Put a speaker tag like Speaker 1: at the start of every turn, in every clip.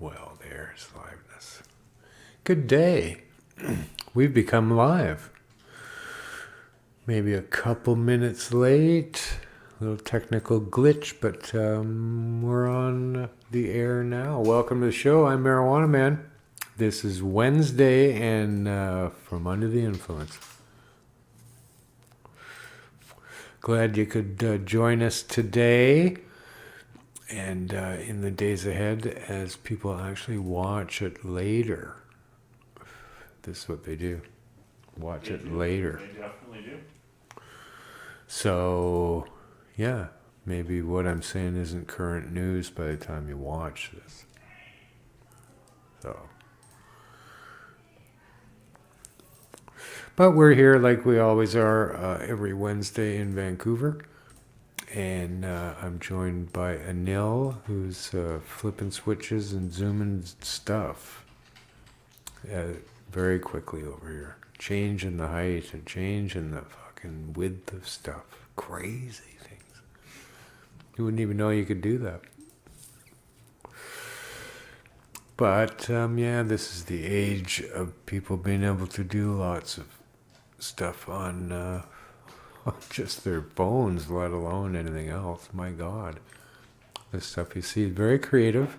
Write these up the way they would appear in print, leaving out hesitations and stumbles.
Speaker 1: Well, there's liveness. Good day. We've become live. Maybe a couple minutes late. A little technical glitch, but we're on the air now. Welcome to the show. I'm Marijuana Man. This is Wednesday and From Under the Influence. Glad you could join us today and in the days ahead as people actually watch it later. This is what they do. Watch it later.
Speaker 2: They definitely do.
Speaker 1: So, yeah, maybe what I'm saying isn't current news by the time you watch this. So, but we're here like we always are every Wednesday in Vancouver. And I'm joined by Anil, who's flipping switches and zooming stuff very quickly over here. Changing the height and changing the fucking width of stuff. Crazy things. You wouldn't even know you could do that. But, yeah, this is the age of people being able to do lots of stuff on just their phones, let alone anything else. My God. The stuff you see is very creative.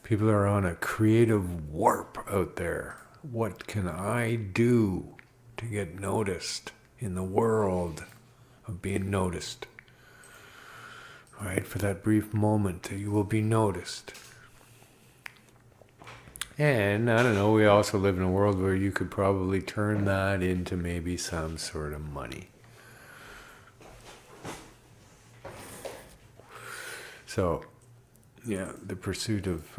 Speaker 1: People are on a creative warp out there. What can I do to get noticed in the world of being noticed? All right, for that brief moment, you will be noticed. And, I don't know, we also live in a world where you could probably turn that into maybe some sort of money. So, yeah, the pursuit of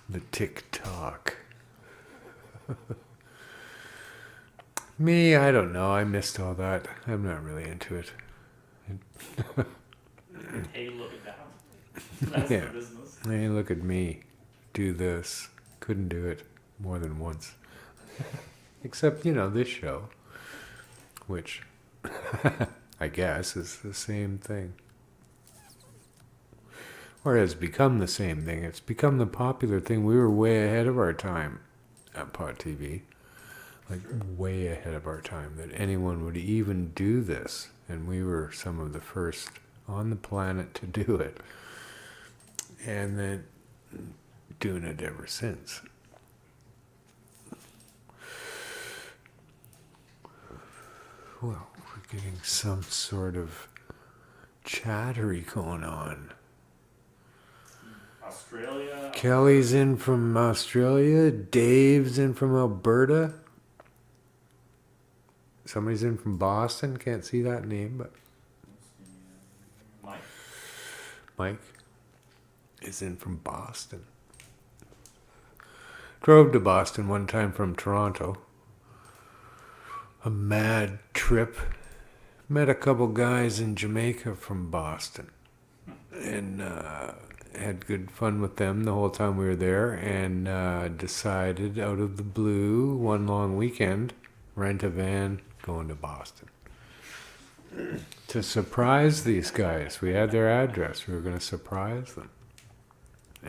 Speaker 1: the TikTok. Me, I don't know. I missed all that. I'm not really into it.
Speaker 2: Hey, look at that. That's
Speaker 1: Yeah.
Speaker 2: the business.
Speaker 1: Hey, look at me. Do this. Couldn't do it more than once. Except, this show, which I guess is the same thing. Or has become the same thing. It's become the popular thing. We were way ahead of our time at Pot TV. Like, way ahead of our time that anyone would even do this. And we were some of the first on the planet to do it. And then doing it ever since. Well, we're getting some sort of chattery going on.
Speaker 2: Australia.
Speaker 1: Kelly's in from Australia. Dave's in from Alberta. Somebody's in from Boston. Can't see that name, but
Speaker 2: Mike.
Speaker 1: Mike is in from Boston. Drove to Boston one time from Toronto. A mad trip. Met a couple guys in Jamaica from Boston. And had good fun with them the whole time we were there. And decided out of the blue, one long weekend, rent a van, going to Boston. To surprise these guys. We had their address. We were going to surprise them.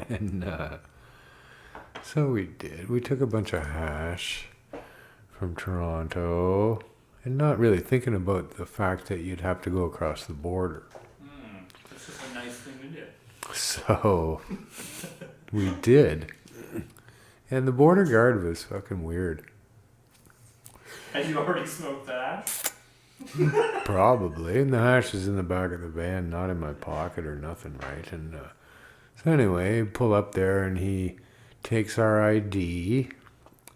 Speaker 1: And so we did. We took a bunch of hash from Toronto, and not really thinking about the fact that you'd have to go across the border.
Speaker 2: This is a nice thing to do.
Speaker 1: So we did. And the border guard was fucking weird.
Speaker 2: Had you already smoked that?
Speaker 1: Probably. And the hash is in the back of the van, not in my pocket or nothing, right? And so anyway, pull up there and he takes our ID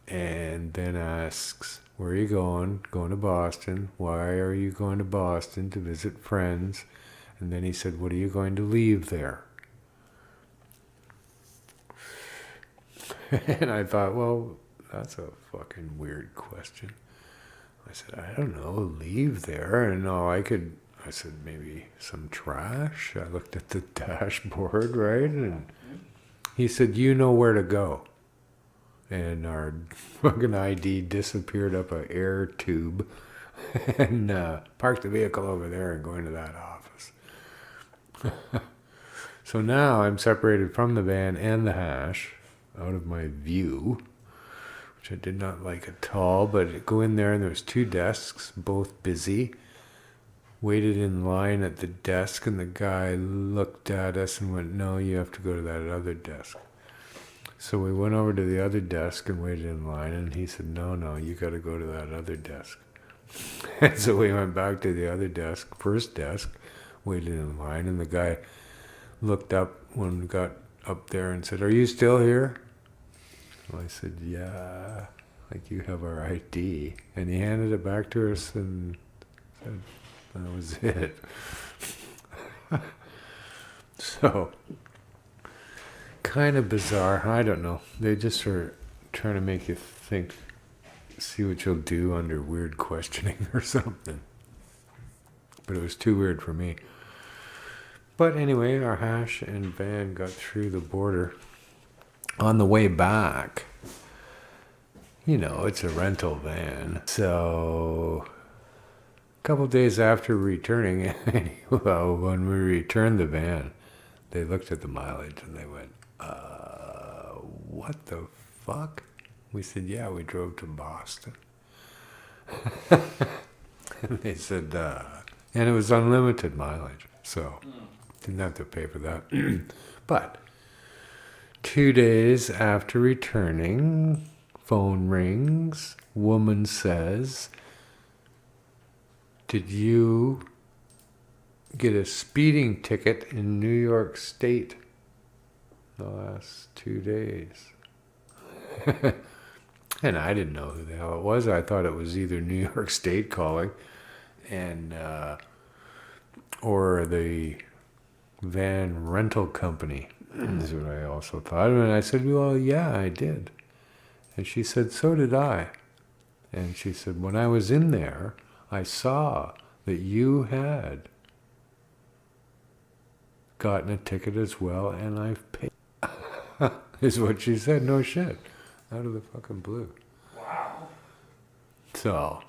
Speaker 1: and then asks, where are you going? Going to Boston. Why are you going to Boston? To visit friends. And then he said, what are you going to leave there? And I thought, well, that's a fucking weird question. I said, I don't know, leave there. And I said, maybe some trash. I looked at the dashboard, right? And he said, you know where to go. And our fucking ID disappeared up an air tube and parked the vehicle over there and go into that office. So now I'm separated from the van and the hash, out of my view, which I did not like at all. But I go in there and there was 2 desks, both busy. Waited in line at the desk, and the guy looked at us and went, "No, you have to go to that other desk." So we went over to the other desk and waited in line, and he said, "No, you got to go to that other desk." And so we went back to the other desk, first desk, waited in line, and the guy looked up when we got up there and said, "Are you still here?" Well, I said, "Yeah, like you have our ID." And he handed it back to us and said, that was it. So, kind of bizarre. I don't know. They just are trying to make you think, see what you'll do under weird questioning or something. But it was too weird for me. But anyway, our hash and van got through the border. On the way back, it's a rental van. So, a couple of days after returning, well, when we returned the van, they looked at the mileage and they went, what the fuck? We said, "Yeah, we drove to Boston." And they said, and it was unlimited mileage, so didn't have to pay for that. But 2 days after returning, phone rings, woman says, "Did you get a speeding ticket in New York State the last 2 days?" And I didn't know who the hell it was. I thought it was either New York State calling and or the van rental company. Is what I also thought. And I said, "Well, yeah, I did." And she said, "So did I." And she said, "When I was in there, I saw that you had gotten a ticket as well, and I've paid." Is what she said. No shit. Out of the fucking blue.
Speaker 2: Wow.
Speaker 1: So,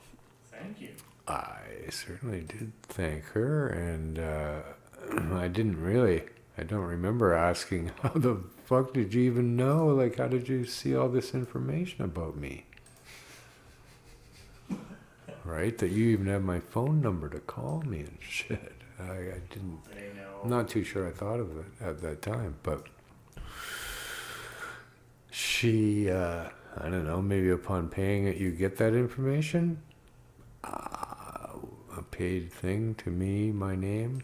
Speaker 2: Thank you.
Speaker 1: I certainly did thank her, and I don't remember asking, "How the fuck did you even know? Like, how did you see all this information about me?" Right? That you even have my phone number to call me and shit. I didn't.
Speaker 2: They know.
Speaker 1: I'm not too sure I thought of it at that time, but she, I don't know, maybe upon paying it, you get that information. A paid thing to me, my name.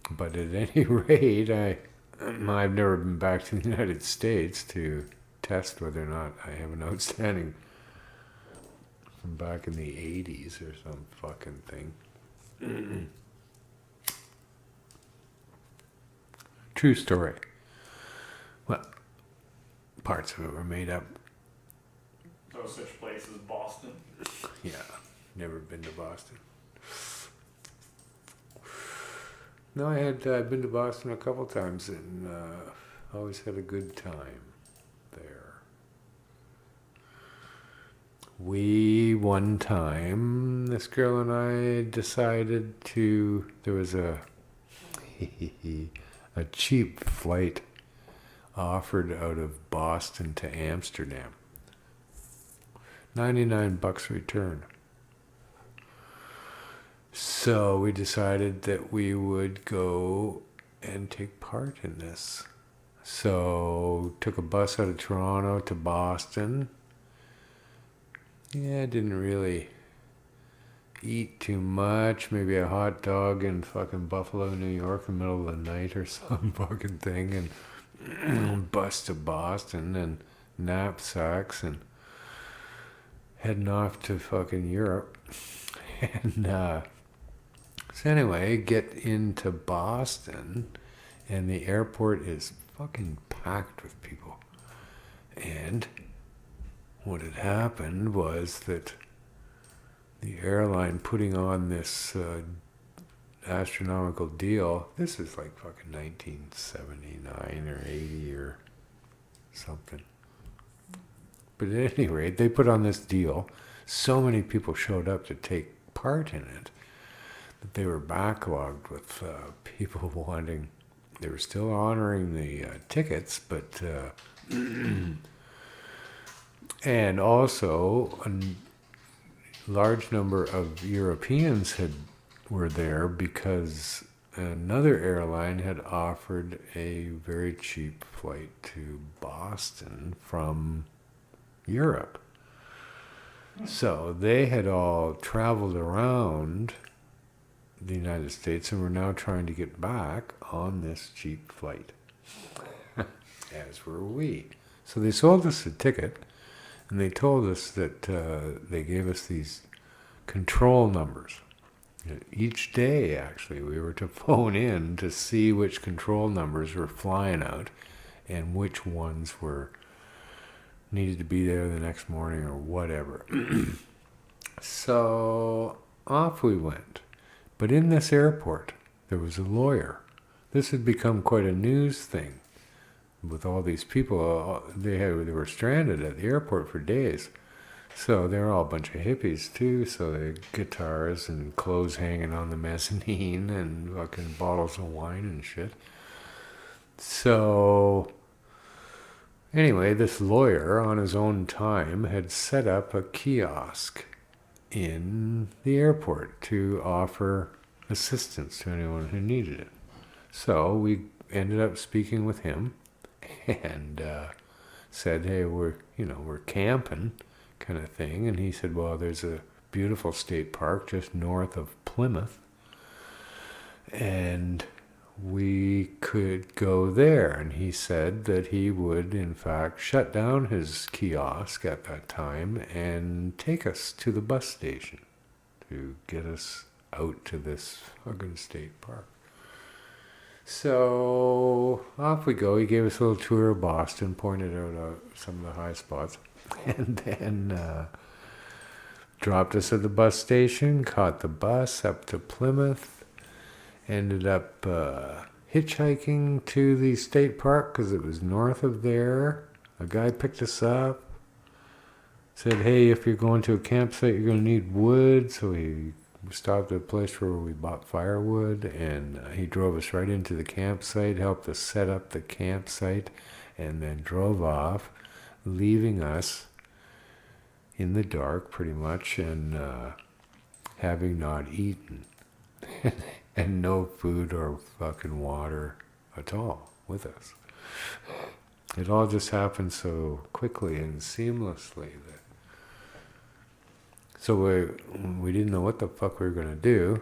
Speaker 1: But at any rate, I've never been back to the United States to test whether or not I have an outstanding from back in the 80s or some fucking thing. True story. Well, parts of it were made up.
Speaker 2: No such place as Boston.
Speaker 1: Yeah, never been to Boston. No, I've been to Boston a couple times and always had a good time there. One time, this girl and I decided there was a cheap flight offered out of Boston to Amsterdam. $99 return. So we decided that we would go and take part in this. So took a bus out of Toronto to Boston. Yeah, didn't really eat too much. Maybe a hot dog in fucking Buffalo, New York in the middle of the night or some fucking thing. And bus to Boston and knapsacks and heading off to fucking Europe. And so anyway, get into Boston, and the airport is fucking packed with people. And what had happened was that the airline putting on this astronomical deal, this is like fucking 1979 or 80 or something. But at any rate, they put on this deal. So many people showed up to take part in it that they were backlogged with people wanting they were still honoring the tickets, but and also a large number of Europeans were there because another airline had offered a very cheap flight to Boston from Europe. So they had all traveled around the United States and were now trying to get back on this cheap flight, as were we. So they sold us a ticket, and they told us that they gave us these control numbers. Each day, actually, we were to phone in to see which control numbers were flying out and which ones needed to be there the next morning or whatever. So off we went. But in this airport, there was a lawyer. This had become quite a news thing with all these people. They were stranded at the airport for days. So they were all a bunch of hippies too. So they had guitars and clothes hanging on the mezzanine and fucking bottles of wine and shit. So anyway, this lawyer on his own time had set up a kiosk in the airport to offer assistance to anyone who needed it. So we ended up speaking with him and said, hey, we're camping kind of thing. And he said, well, there's a beautiful state park just north of Plymouth, and we could go there. And he said that he would, in fact, shut down his kiosk at that time and take us to the bus station to get us out to this fucking state park. So off we go. He gave us a little tour of Boston, pointed out some of the high spots, and then dropped us at the bus station, caught the bus up to Plymouth, ended up hitchhiking to the state park because it was north of there. A guy picked us up, said, hey, if you're going to a campsite, you're going to need wood. So he stopped at a place where we bought firewood, and he drove us right into the campsite, helped us set up the campsite, and then drove off, leaving us in the dark pretty much, and having not eaten and no food or fucking water at all with us. It all just happened so quickly and seamlessly that so we didn't know what the fuck we were going to do.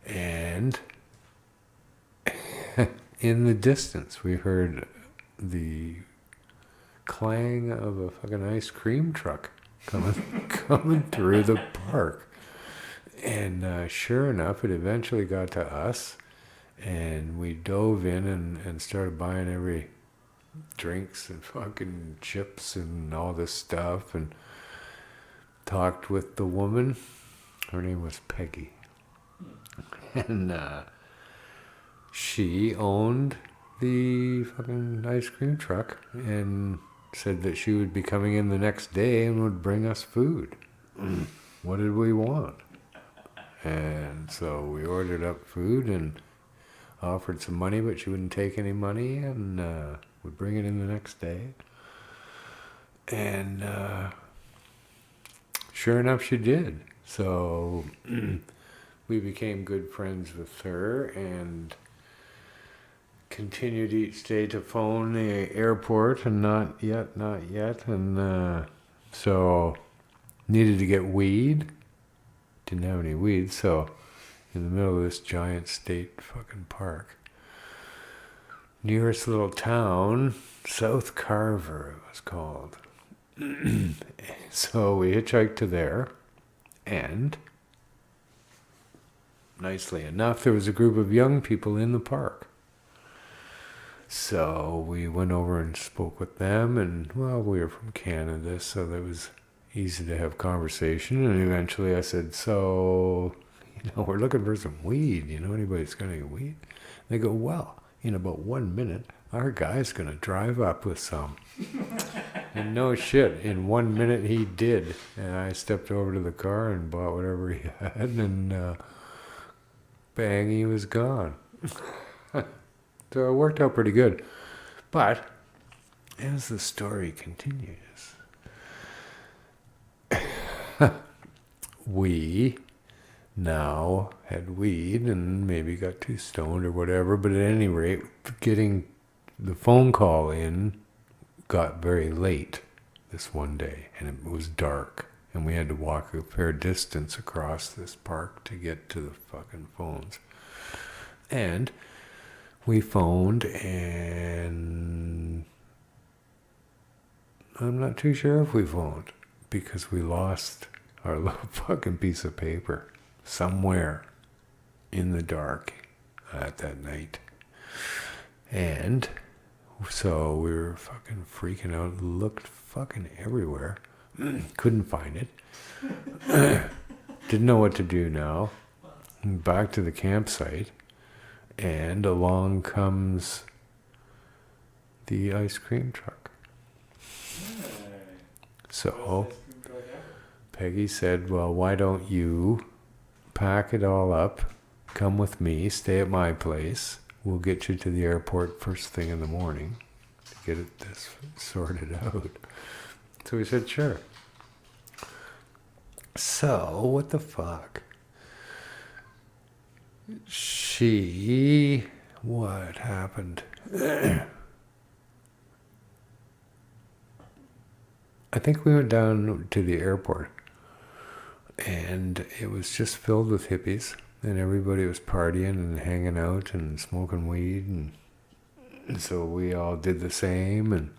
Speaker 1: And in the distance, we heard the clang of a fucking ice cream truck coming through the park. And sure enough, it eventually got to us. And we dove in and started buying every drinks and fucking chips and all this stuff. And talked with the woman. Her name was Peggy. And she owned the fucking ice cream truck and said that she would be coming in the next day and would bring us food. What did we want? And so we ordered up food and offered some money, but she wouldn't take any money, and would bring it in the next day. And sure enough, she did. So we became good friends with her and continued each day to phone the airport, and not yet. And so needed to get weed. Didn't have any weed, so in the middle of this giant state fucking park. Nearest little town, South Carver it was called. So we hitchhiked to there, and nicely enough, there was a group of young people in the park. So we went over and spoke with them, and well, we were from Canada, so that was easy to have conversation. And eventually I said, so, we're looking for some weed. Anybody that's got any weed? They go, well, in about 1 minute, our guy's going to drive up with some. And no shit, in 1 minute he did. And I stepped over to the car and bought whatever he had, and bang, he was gone. it worked out pretty good. But as the story continues, we now had weed and maybe got too stoned or whatever, but at any rate, getting the phone call in got very late this one day, and it was dark, and we had to walk a fair distance across this park to get to the fucking phones. And we phoned, and I'm not too sure if we phoned, because we lost our little fucking piece of paper somewhere in the dark at that night. And so we were fucking freaking out, looked fucking everywhere, couldn't find it, didn't know what to do now. Back to the campsite, and along comes the ice cream truck. So Peggy said, well, why don't you pack it all up, come with me, stay at my place. We'll get you to the airport first thing in the morning to get this sorted out. So we said, sure. So, what the fuck? What happened? I think we went down to the airport, and it was just filled with hippies, and everybody was partying and hanging out and smoking weed, and so we all did the same. And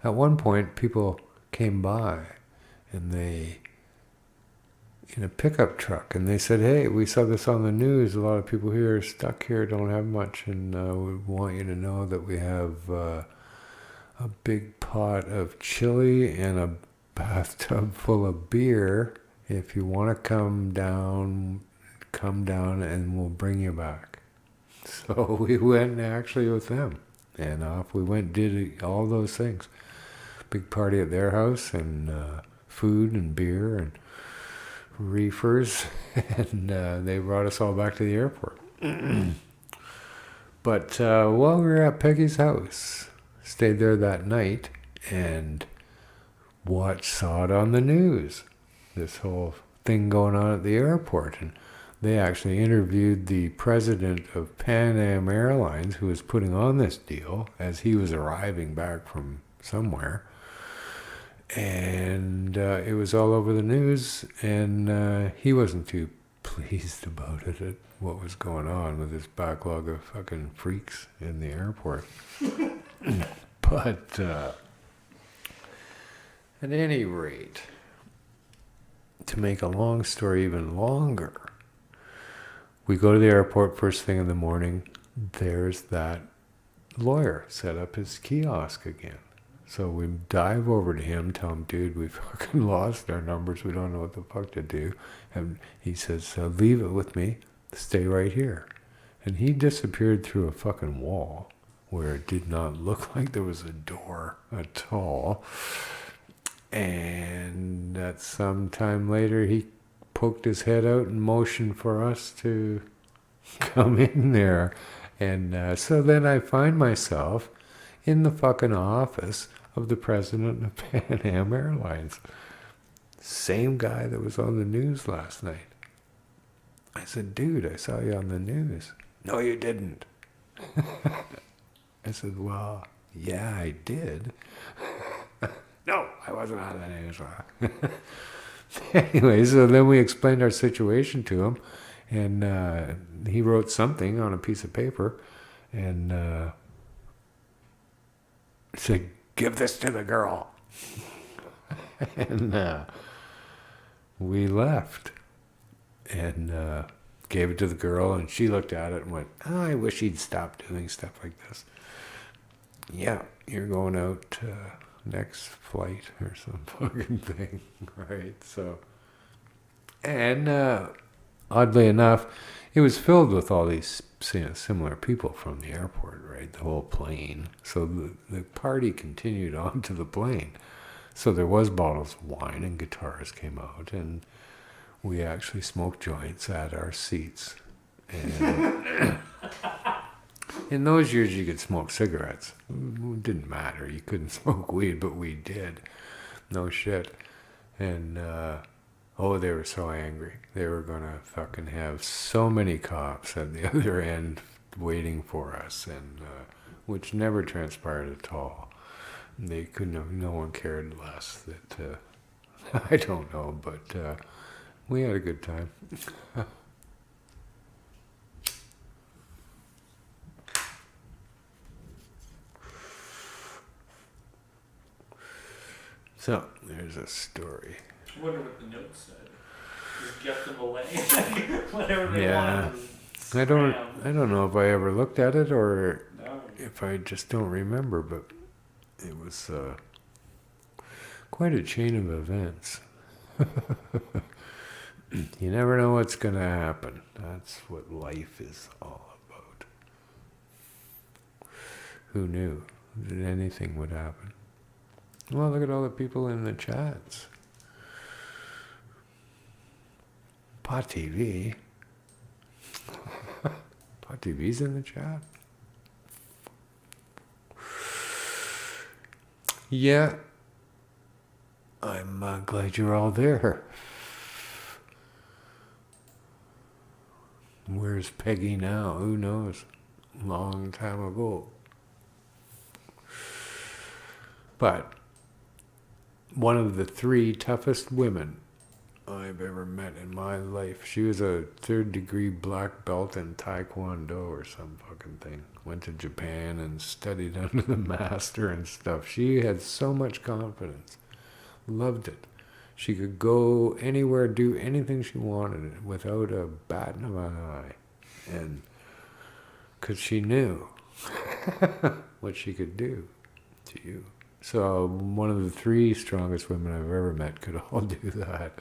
Speaker 1: at one point, people came by, and they, in a pickup truck, and they said, hey, we saw this on the news, a lot of people here are stuck here, don't have much, and we want you to know that we have a big pot of chili and a bathtub full of beer. If you want to come down and we'll bring you back. So we went actually with them, and off we went, did all those things. Big party at their house, and food and beer and reefers, and they brought us all back to the airport. But while we were at Peggy's house, stayed there that night and saw it on the news, this whole thing going on at the airport. And they actually interviewed the president of Pan Am Airlines, who was putting on this deal as he was arriving back from somewhere. And it was all over the news, and he wasn't too pleased about it, at what was going on with this backlog of fucking freaks in the airport. But at any rate, to make a long story even longer, we go to the airport first thing in the morning. There's that lawyer set up his kiosk again. So we dive over to him, tell him, dude, we fucking lost our numbers. We don't know what the fuck to do. And he says, leave it with me. Stay right here. And he disappeared through a fucking wall where it did not look like there was a door at all. And at some time later, he poked his head out and motioned for us to come in there. And so then I find myself in the fucking office of the president of Pan Am Airlines. Same guy that was on the news last night. I said, dude, I saw you on the news. No, you didn't. I said, well, yeah, I did. No, I wasn't on the news. Anyway, so then we explained our situation to him, and he wrote something on a piece of paper, and said, give this to the girl. And we left and gave it to the girl, and she looked at it and went, oh, I wish he'd stop doing stuff like this. Yeah, you're going out next flight or some fucking thing, right? So, and oddly enough, it was filled with all these similar people from the airport, right? The whole plane. So the party continued on to the plane. So there was bottles of wine and guitars came out, and we actually smoked joints at our seats. And In those years, you could smoke cigarettes. It didn't matter. You couldn't smoke weed, but we did. No shit. And, they were so angry. They were going to fucking have so many cops at the other end waiting for us, and which never transpired at all. They couldn't have, no one cared less that, I don't know, but we had a good time. So, there's a story.
Speaker 2: I wonder what the note said. Just get them away. Whatever they
Speaker 1: Yeah.
Speaker 2: wanted.
Speaker 1: I don't know if I ever looked at it or
Speaker 2: No.
Speaker 1: if I just don't remember, but it was quite a chain of events. You never know what's going to happen. That's what life is all about. Who knew that anything would happen? Well, look at all the people in the chats. Pot TV. Pot TV's in the chat. Yeah. I'm glad you're all there. Where's Peggy now? Who knows? Long time ago. But one of the 3 toughest women I've ever met in my life. She was a 3rd-degree black belt in Taekwondo or some fucking thing. Went to Japan and studied under the master and stuff. She had so much confidence. Loved it. She could go anywhere, do anything she wanted without a bat in an eye. And because she knew what she could do to you. So one of the 3 strongest women I've ever met could all do that.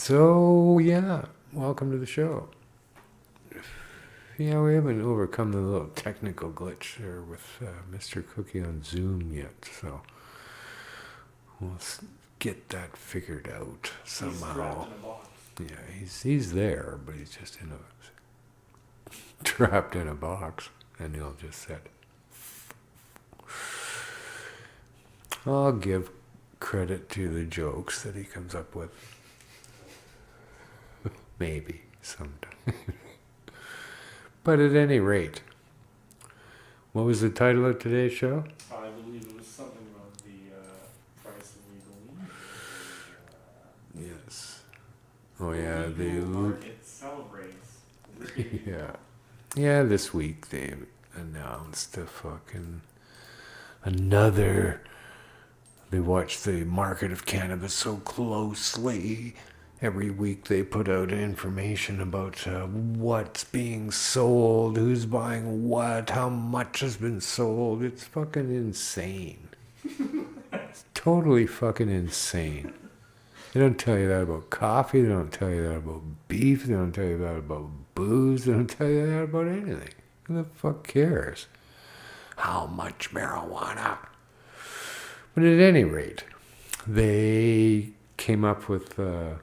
Speaker 1: So, yeah, welcome to the show. Yeah, we haven't overcome the little technical glitch there with Mr. Cookie on Zoom yet, so we'll get that figured out somehow.
Speaker 2: He's trapped in a box.
Speaker 1: Yeah, he's there, but he's just trapped in a box, and he'll just sit. I'll give credit to the jokes that he comes up with. Maybe sometime. But at any rate, what was the title of today's show?
Speaker 2: I believe it was something about the price of legal weed.
Speaker 1: Yes. Oh yeah,
Speaker 2: legal market celebrates.
Speaker 1: Yeah, this week they announced they watch the market of cannabis so closely. Every week they put out information about what's being sold, who's buying what, how much has been sold. It's fucking insane. It's totally fucking insane. They don't tell you that about coffee. They don't tell you that about beef. They don't tell you that about booze. They don't tell you that about anything. Who the fuck cares? How much marijuana? But at any rate, they came up with the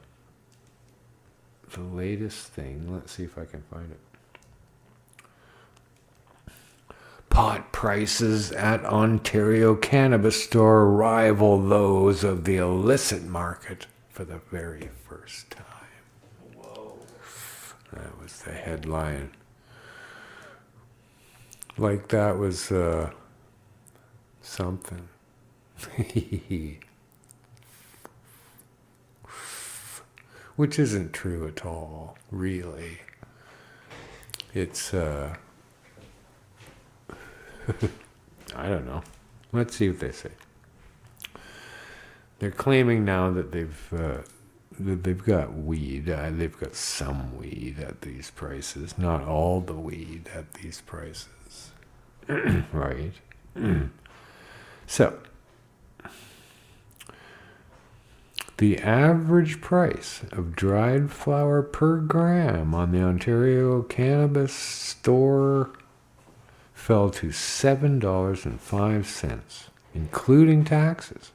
Speaker 1: latest thing. Let's see if I can find it. Pot prices at Ontario cannabis store rival those of the illicit market for the very first time.
Speaker 2: Whoa.
Speaker 1: That was the headline. Like that was something. Which isn't true at all, really. It's, I don't know. Let's see what they say. They're claiming now that they've got weed. They've got some weed at these prices. Not all the weed at these prices. Right? So, the average price of dried flower per gram on the Ontario cannabis store fell to $7.05, including taxes,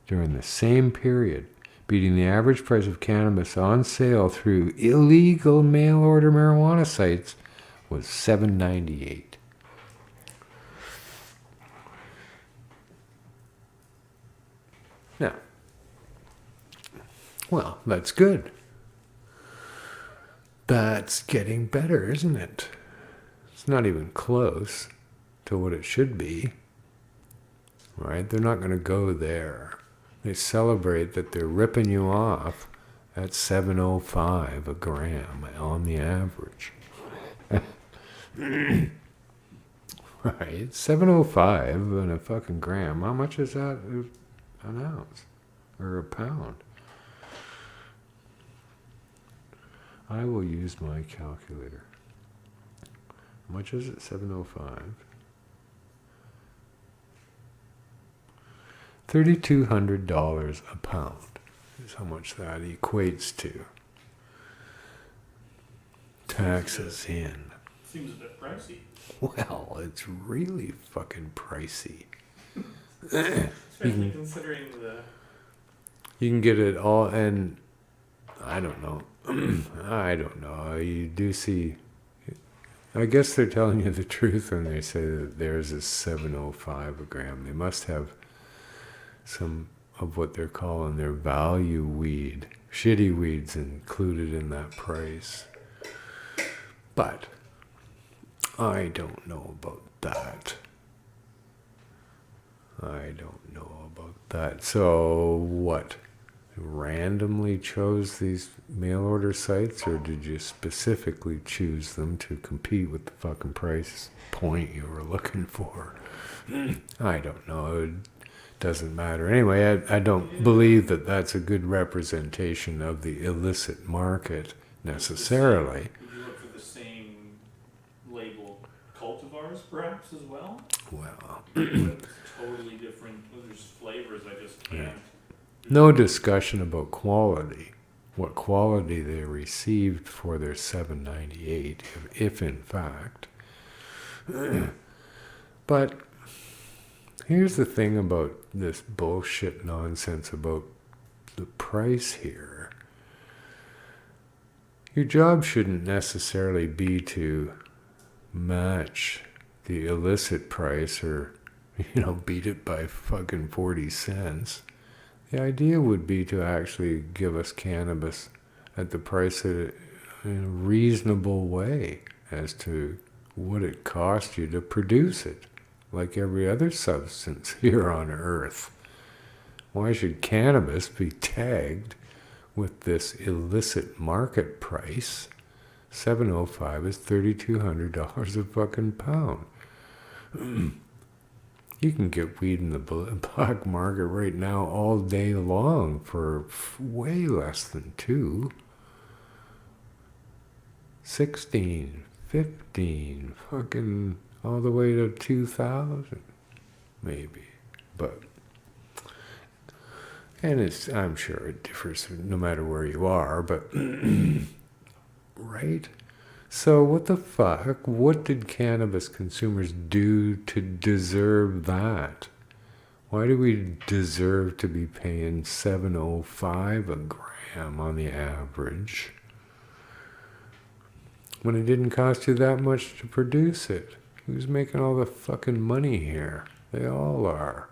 Speaker 1: during the same period, beating the average price of cannabis on sale through illegal mail-order marijuana sites was $7.98. Now, well, that's good. That's getting better, isn't it? It's not even close to what it should be. Right? They're not going to go there. They celebrate that they're ripping you off at $7.05 a gram on the average. Right? $7.05 on a fucking gram. How much is that an ounce? Or a pound? I will use my calculator. How much is it? $7.05. $3,200 a pound is how much that equates to. Taxes in.
Speaker 2: Seems a bit pricey.
Speaker 1: Well, it's really fucking pricey.
Speaker 2: Especially considering the...
Speaker 1: You can get it all, and I don't know. I don't know. You do see... I guess they're telling you the truth when they say that theirs is $7.05 a gram. They must have some of what they're calling their value weed, shitty weeds included in that price. But I don't know about that. I don't know about that. So what? Randomly chose these mail order sites, or did you specifically choose them to compete with the fucking price point you were looking for? I don't know. It doesn't matter. Anyway, I don't believe that that's a good representation of the illicit market necessarily.
Speaker 2: Would you look for the same label cultivars perhaps as well?
Speaker 1: Well,
Speaker 2: It's totally different. There's flavors I just can't.
Speaker 1: no discussion about quality. What quality they received for their $7.98, if in fact. But here's the thing about this bullshit nonsense about the price here. Your job shouldn't necessarily be to match the illicit price or, beat it by fucking 40 cents. The idea would be to actually give us cannabis at the price in a reasonable way as to what it cost you to produce it, like every other substance here on Earth. Why should cannabis be tagged with this illicit market price? $7.05 is $3,200 a fucking pound. You can get weed in the black market right now all day long for way less than $2. 16, 15, fucking all the way to 2,000, maybe. But, and I'm sure it differs no matter where you are, but, right? So what the fuck? What did cannabis consumers do to deserve that? Why do we deserve to be paying $7.05 a gram on the average when it didn't cost you that much to produce it? Who's making all the fucking money here? They all are.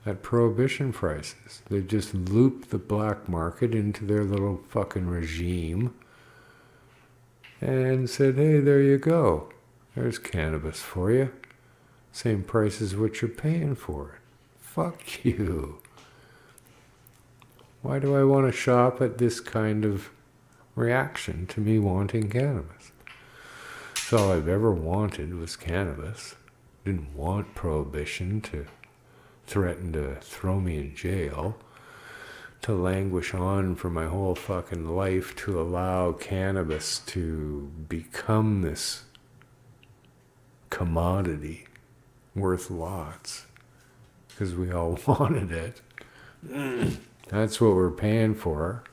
Speaker 1: At prohibition prices. They just looped the black market into their little fucking regime and said, hey, there you go. There's cannabis for you. Same price as what you're paying for it. Fuck you. Why do I want to shop at this kind of reaction to me wanting cannabis? So all I've ever wanted was cannabis. Didn't want prohibition to threaten to throw me in jail, to languish on for my whole fucking life, to allow cannabis to become this commodity worth lots because we all wanted it. That's what we're paying for.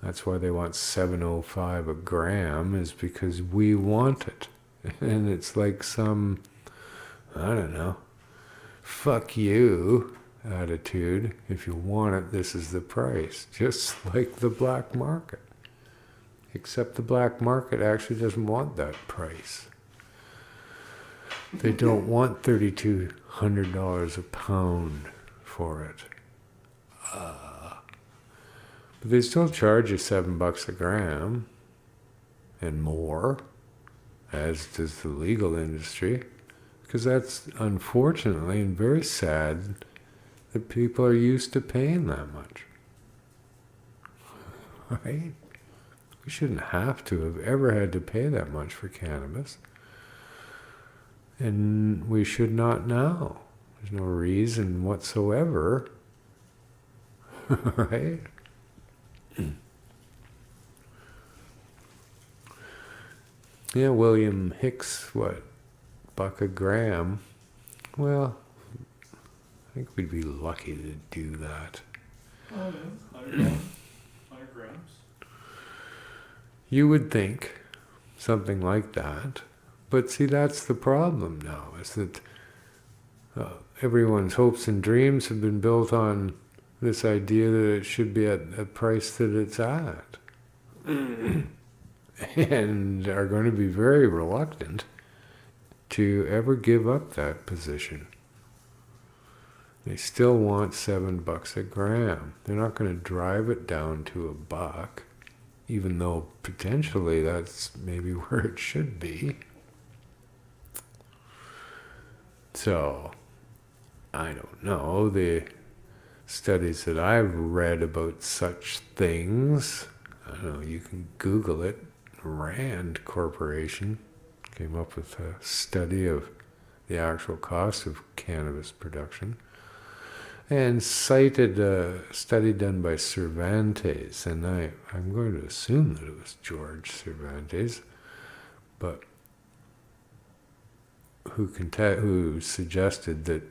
Speaker 1: That's why they want $7.05 a gram, is because we want it. And it's like some, I don't know, fuck you attitude. If you want it, this is the price. Just like the black market. Except the black market actually doesn't want that price. They don't want $3,200 a pound for it. But they still charge you $7 a gram and more, as does the legal industry, because that's unfortunately and very sad that people are used to paying that much. Right? We shouldn't have to have ever had to pay that much for cannabis. And we should not now. There's no reason whatsoever. Right? Yeah, William Hicks, what? $1 a gram? Well, I think we'd be lucky to do that.
Speaker 2: Oh, yeah. 100 grams.
Speaker 1: You would think something like that. But see, that's the problem now, is that everyone's hopes and dreams have been built on this idea that it should be at a price that it's at. And are going to be very reluctant to ever give up that position. They still want $7 a gram. They're not going to drive it down to $1, even though potentially that's maybe where it should be. So, I don't know. The studies that I've read about such things, I don't know, you can Google it. Rand Corporation came up with a study of the actual cost of cannabis production and cited a study done by Cervantes, and I'm going to assume that it was George Cervantes, but who suggested that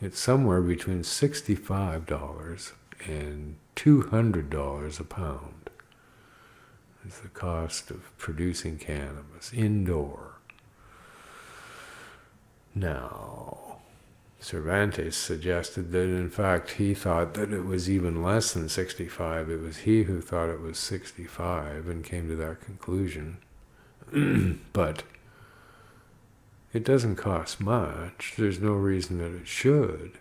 Speaker 1: it's somewhere between $65 and $200 a pound is the cost of producing cannabis indoor. Now, Cervantes suggested that in fact he thought that it was even less than 65. It was he who thought it was 65 and came to that conclusion. But it doesn't cost much. There's no reason that it should.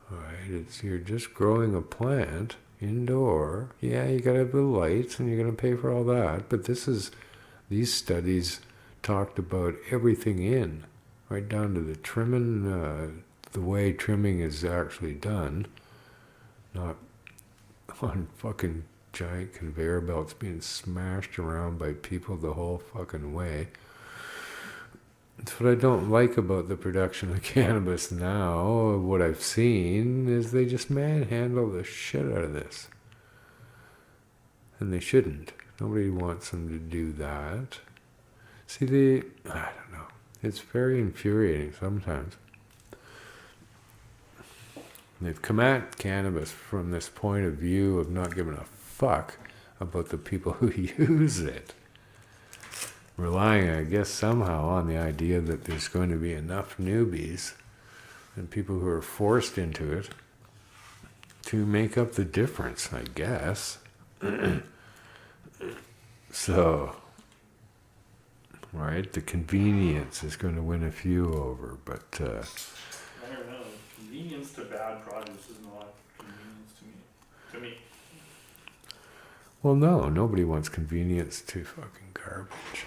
Speaker 1: Right? You're just growing a plant indoor. Yeah, you gotta have the lights and you're gonna pay for all that. But these studies talked about everything in, right down to the trimming, the way trimming is actually done, not on fucking giant conveyor belts being smashed around by people the whole fucking way. That's what I don't like about the production of cannabis now. What I've seen is they just manhandle the shit out of this. And they shouldn't. Nobody wants them to do that. See, I don't know. It's very infuriating sometimes. They've come at cannabis from this point of view of not giving a fuck about the people who use it. Relying, I guess, somehow on the idea that there's going to be enough newbies and people who are forced into it to make up the difference, I guess. So, right, the convenience is going to win a few over, but...
Speaker 2: I don't know. Convenience to bad produce is not convenience to me.
Speaker 1: Well, no, nobody wants convenience to fucking garbage.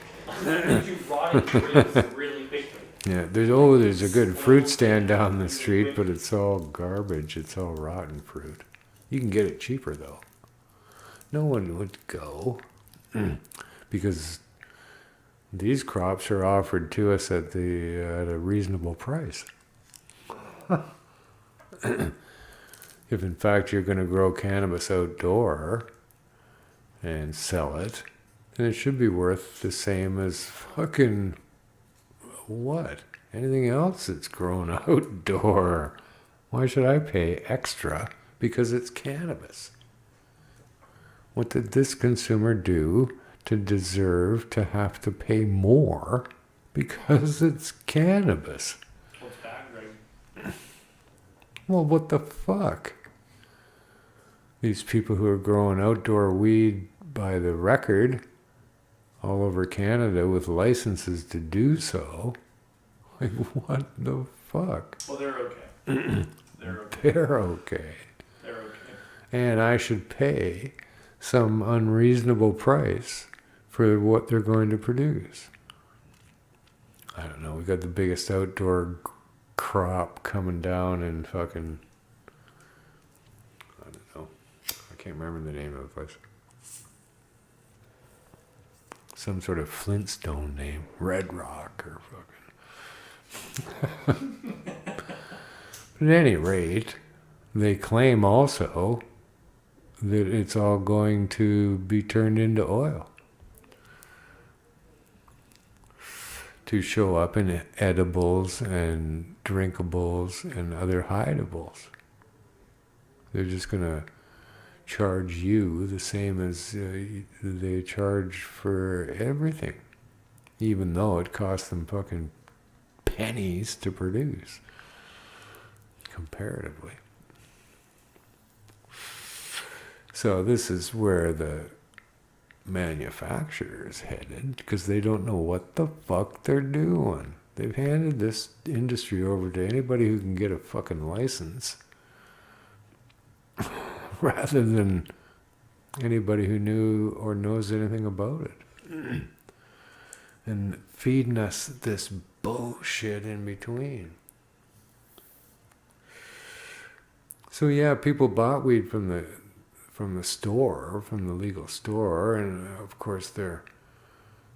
Speaker 2: You rotting grapes really quickly.
Speaker 1: Yeah, there's a good fruit stand down the street, but it's all garbage. It's all rotten fruit. You can get it cheaper though. No one would go because these crops are offered to us at a reasonable price. If in fact you're going to grow cannabis outdoor and sell it, then it should be worth the same as fucking what? Anything else that's grown outdoor. Why should I pay extra because it's cannabis? What did this consumer do to deserve to have to pay more because it's cannabis?
Speaker 2: Well, it's bad, Greg.
Speaker 1: Well, what the fuck? These people who are growing outdoor weed by the record all over Canada with licenses to do so. Like, what the fuck?
Speaker 2: Well, they're okay. They're okay.
Speaker 1: They're okay.
Speaker 2: They're okay.
Speaker 1: And I should pay some unreasonable price for what they're going to produce. I don't know. We got the biggest outdoor crop coming down in fucking, I don't know. I can't remember the name of the place. Some sort of Flintstone name. Red Rock or fucking. But at any rate, they claim also that it's all going to be turned into oil to show up in edibles and drinkables and other hideables. They're just going to charge you the same as they charge for everything, even though it costs them fucking pennies to produce, comparatively. So this is where the manufacturers headed, because they don't know what the fuck they're doing. They've handed this industry over to anybody who can get a fucking license rather than anybody who knew or knows anything about it. And feeding us this bullshit in between. So yeah, people bought weed from the store, from the legal store, and of course their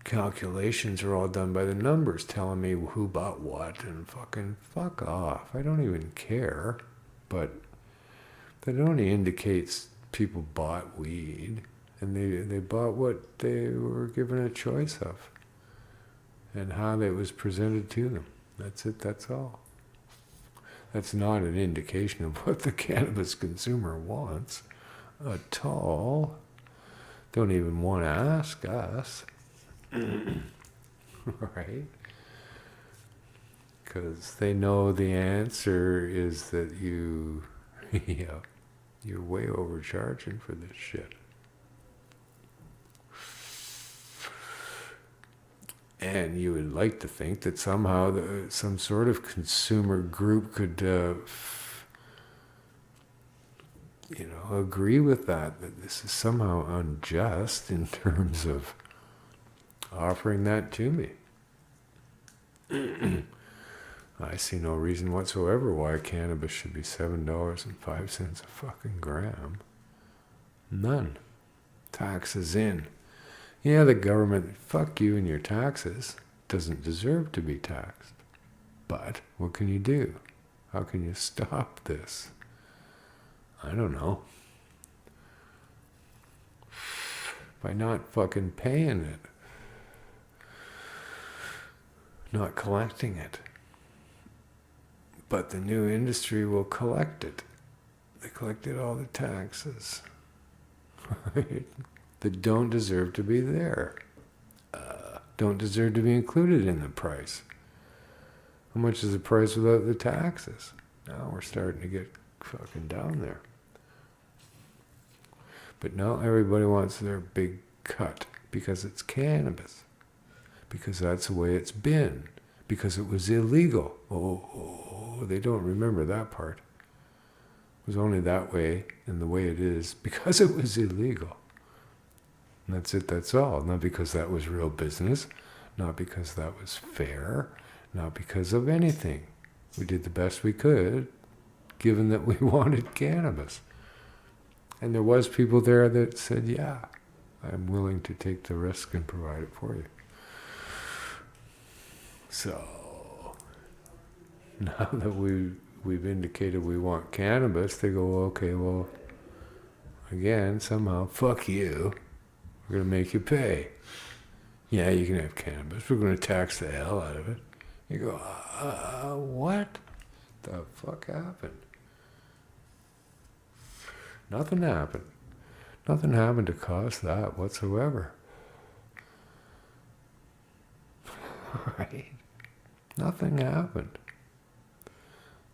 Speaker 1: calculations are all done by the numbers, telling me who bought what, and fucking fuck off. I don't even care, but that only indicates people bought weed, and they bought what they were given a choice of, and how it was presented to them. That's it, that's all. That's not an indication of what the cannabis consumer wants at all. Don't even want to ask us. Right? Because they know the answer is that you're way overcharging for this shit. And you would like to think that somehow some sort of consumer group could agree with that this is somehow unjust in terms of offering that to me. I see no reason whatsoever why cannabis should be $7.05 a fucking gram. None. Taxes in. Yeah, the government, fuck you and your taxes, doesn't deserve to be taxed. But what can you do? How can you stop this? I don't know. By not fucking paying it. Not collecting it. But the new industry will collect it. They collected all the taxes. Right? That don't deserve to be there. Don't deserve to be included in the price. How much is the price without the taxes? Now we're starting to get fucking down there. But now everybody wants their big cut because it's cannabis. Because that's the way it's been. Because it was illegal. Oh, they don't remember that part. It was only that way and the way it is because it was illegal. And that's it, that's all. Not because that was real business. Not because that was fair. Not because of anything. We did the best we could, given that we wanted cannabis. And there was people there that said, yeah, I'm willing to take the risk and provide it for you. So, now that we've indicated we want cannabis, they go, okay, well, again, somehow, fuck you. We're going to make you pay. Yeah, you can have cannabis. We're going to tax the hell out of it. You go, what the fuck happened? Nothing happened. Nothing happened to cause that whatsoever. Right? Nothing happened.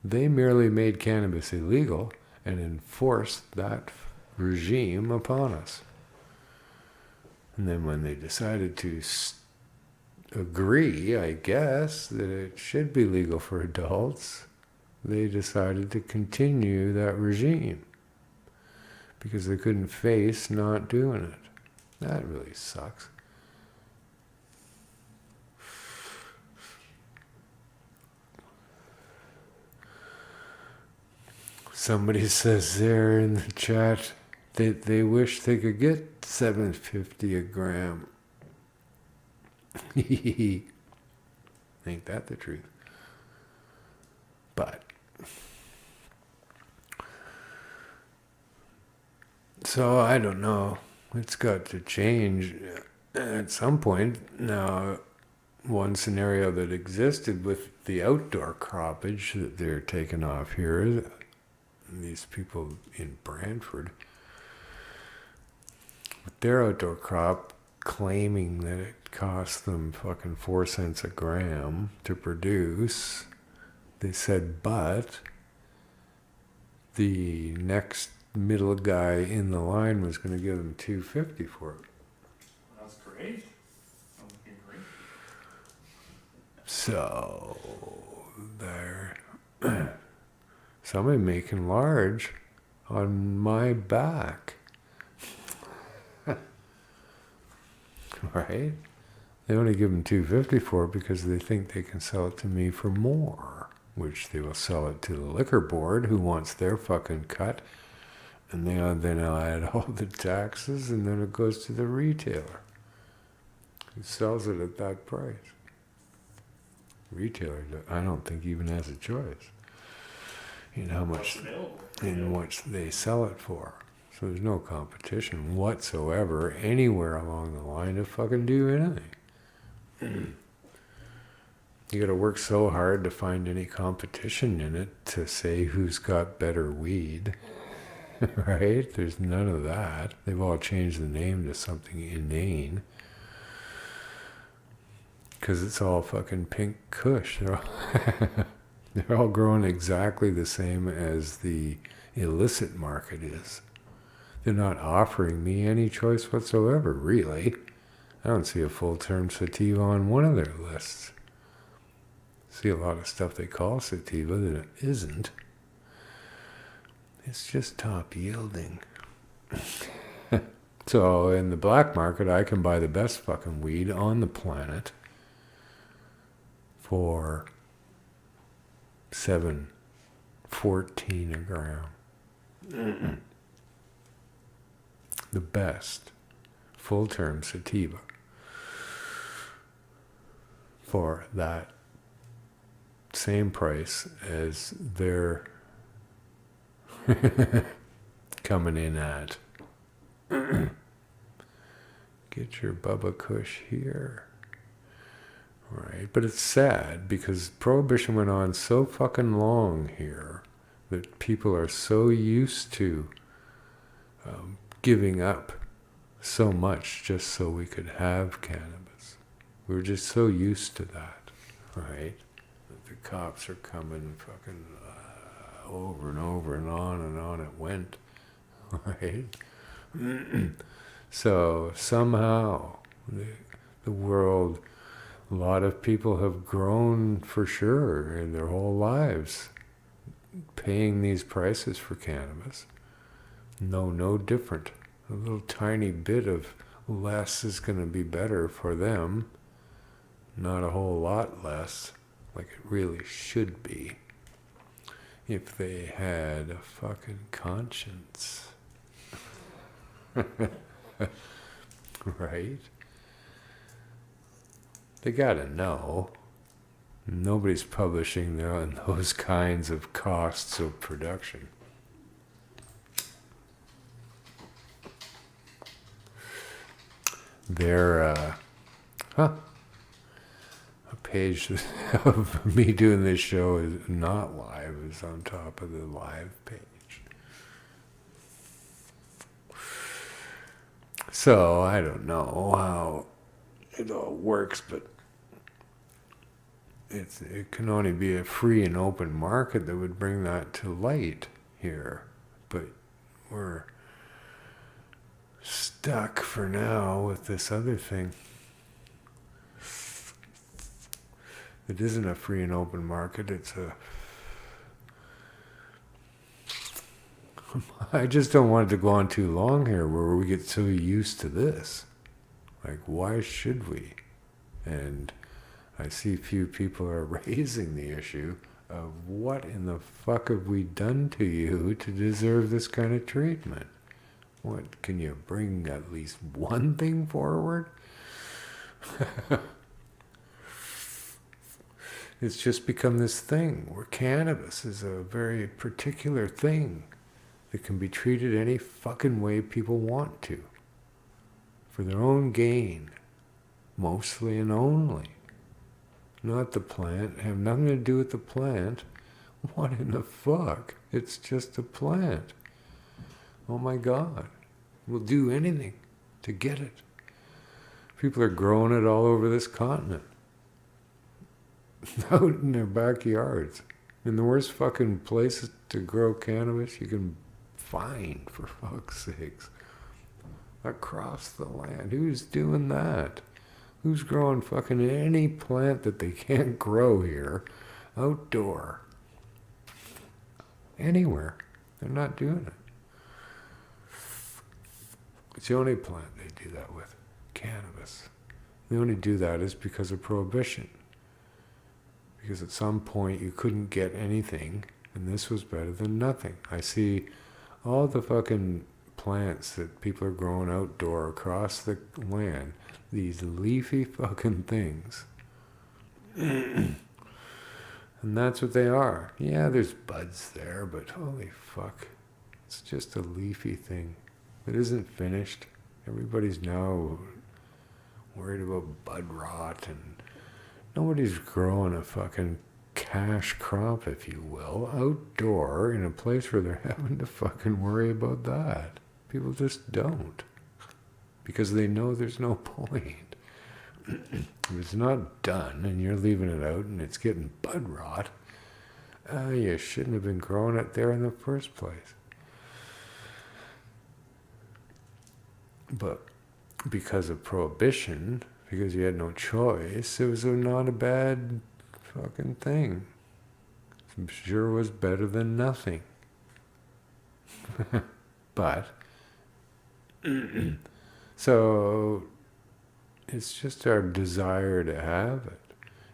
Speaker 1: They merely made cannabis illegal and enforced that regime upon us. And then when they decided to agree, I guess, that it should be legal for adults, they decided to continue that regime because they couldn't face not doing it. That really sucks. Somebody says there in the chat that they wish they could get $7.50 a gram. Ain't that the truth? But so I don't know. It's got to change at some point. Now, one scenario that existed with the outdoor croppage that they're taking off here, these people in Brantford, with their outdoor crop claiming that it costs them fucking 4 cents a gram to produce, they said, but the next middle guy in the line was going to give them $2.50 for it.
Speaker 2: That's great. Sounds like great.
Speaker 1: So there, somebody making large on my back, right? They only give them $2.50 for it because they think they can sell it to me for more, which they will sell it to the liquor board, who wants their fucking cut, and then I'll add all the taxes, and then it goes to the retailer, who sells it at that price. Retailer, I don't think even has a choice in how much, in what they sell it for. So there's no competition whatsoever anywhere along the line to fucking do anything. You got to work so hard to find any competition in it to say who's got better weed, right? There's none of that. They've all changed the name to something inane. Because it's all fucking pink kush. They're all growing exactly the same as the illicit market is. They're not offering me any choice whatsoever, really. I don't see a full-term sativa on one of their lists. See a lot of stuff they call sativa that it isn't. It's just top yielding. So in the black market, I can buy the best fucking weed on the planet for $7.14 a gram. The best full-term sativa for that same price as they're coming in at. Get your Bubba Kush here. Right, but it's sad because Prohibition went on so fucking long here that people are so used to giving up so much just so we could have cannabis. We were just so used to that, right? That the cops are coming fucking over and over and on it went, right? So somehow the world, a lot of people have grown for sure in their whole lives paying these prices for cannabis. No different. A little tiny bit of less is going to be better for them. Not a whole lot less, like it really should be, if they had a fucking conscience. Right? They gotta know. Nobody's publishing those kinds of costs of production. They're, a page of me doing this show is not live, is on top of the live page. So, I don't know how it all works, but it can only be a free and open market that would bring that to light here. But we're stuck for now with this other thing. It isn't a free and open market, I just don't want it to go on too long here where we get so used to this. Like, why should we? And I see few people are raising the issue of what in the fuck have we done to you to deserve this kind of treatment? What, can you bring at least one thing forward? It's just become this thing where cannabis is a very particular thing that can be treated any fucking way people want to, for their own gain, mostly and only. Not the plant, have nothing to do with the plant. What in the fuck? It's just a plant. Oh my God. We'll do anything to get it. People are growing it all over this continent. Out in their backyards. In the worst fucking places to grow cannabis you can find, for fuck's sakes. Across the land. Who's doing that? Who's growing fucking any plant that they can't grow here, outdoor? Anywhere. They're not doing it. It's the only plant they do that with. Cannabis. They only do that is because of prohibition. Because at some point you couldn't get anything, and this was better than nothing. I see all the fucking plants that people are growing outdoor across the land, these leafy fucking things. And that's what they are. Yeah, there's buds there, but holy fuck. It's just a leafy thing. It isn't finished. Everybody's now worried about bud rot, and nobody's growing a fucking cash crop, if you will, outdoor in a place where they're having to fucking worry about that. People just don't. Because they know there's no point. If it's not done and you're leaving it out and it's getting bud rot, you shouldn't have been growing it there in the first place. But because of prohibition, because you had no choice, it was not a bad fucking thing. I'm sure it was better than nothing. But so it's just our desire to have it.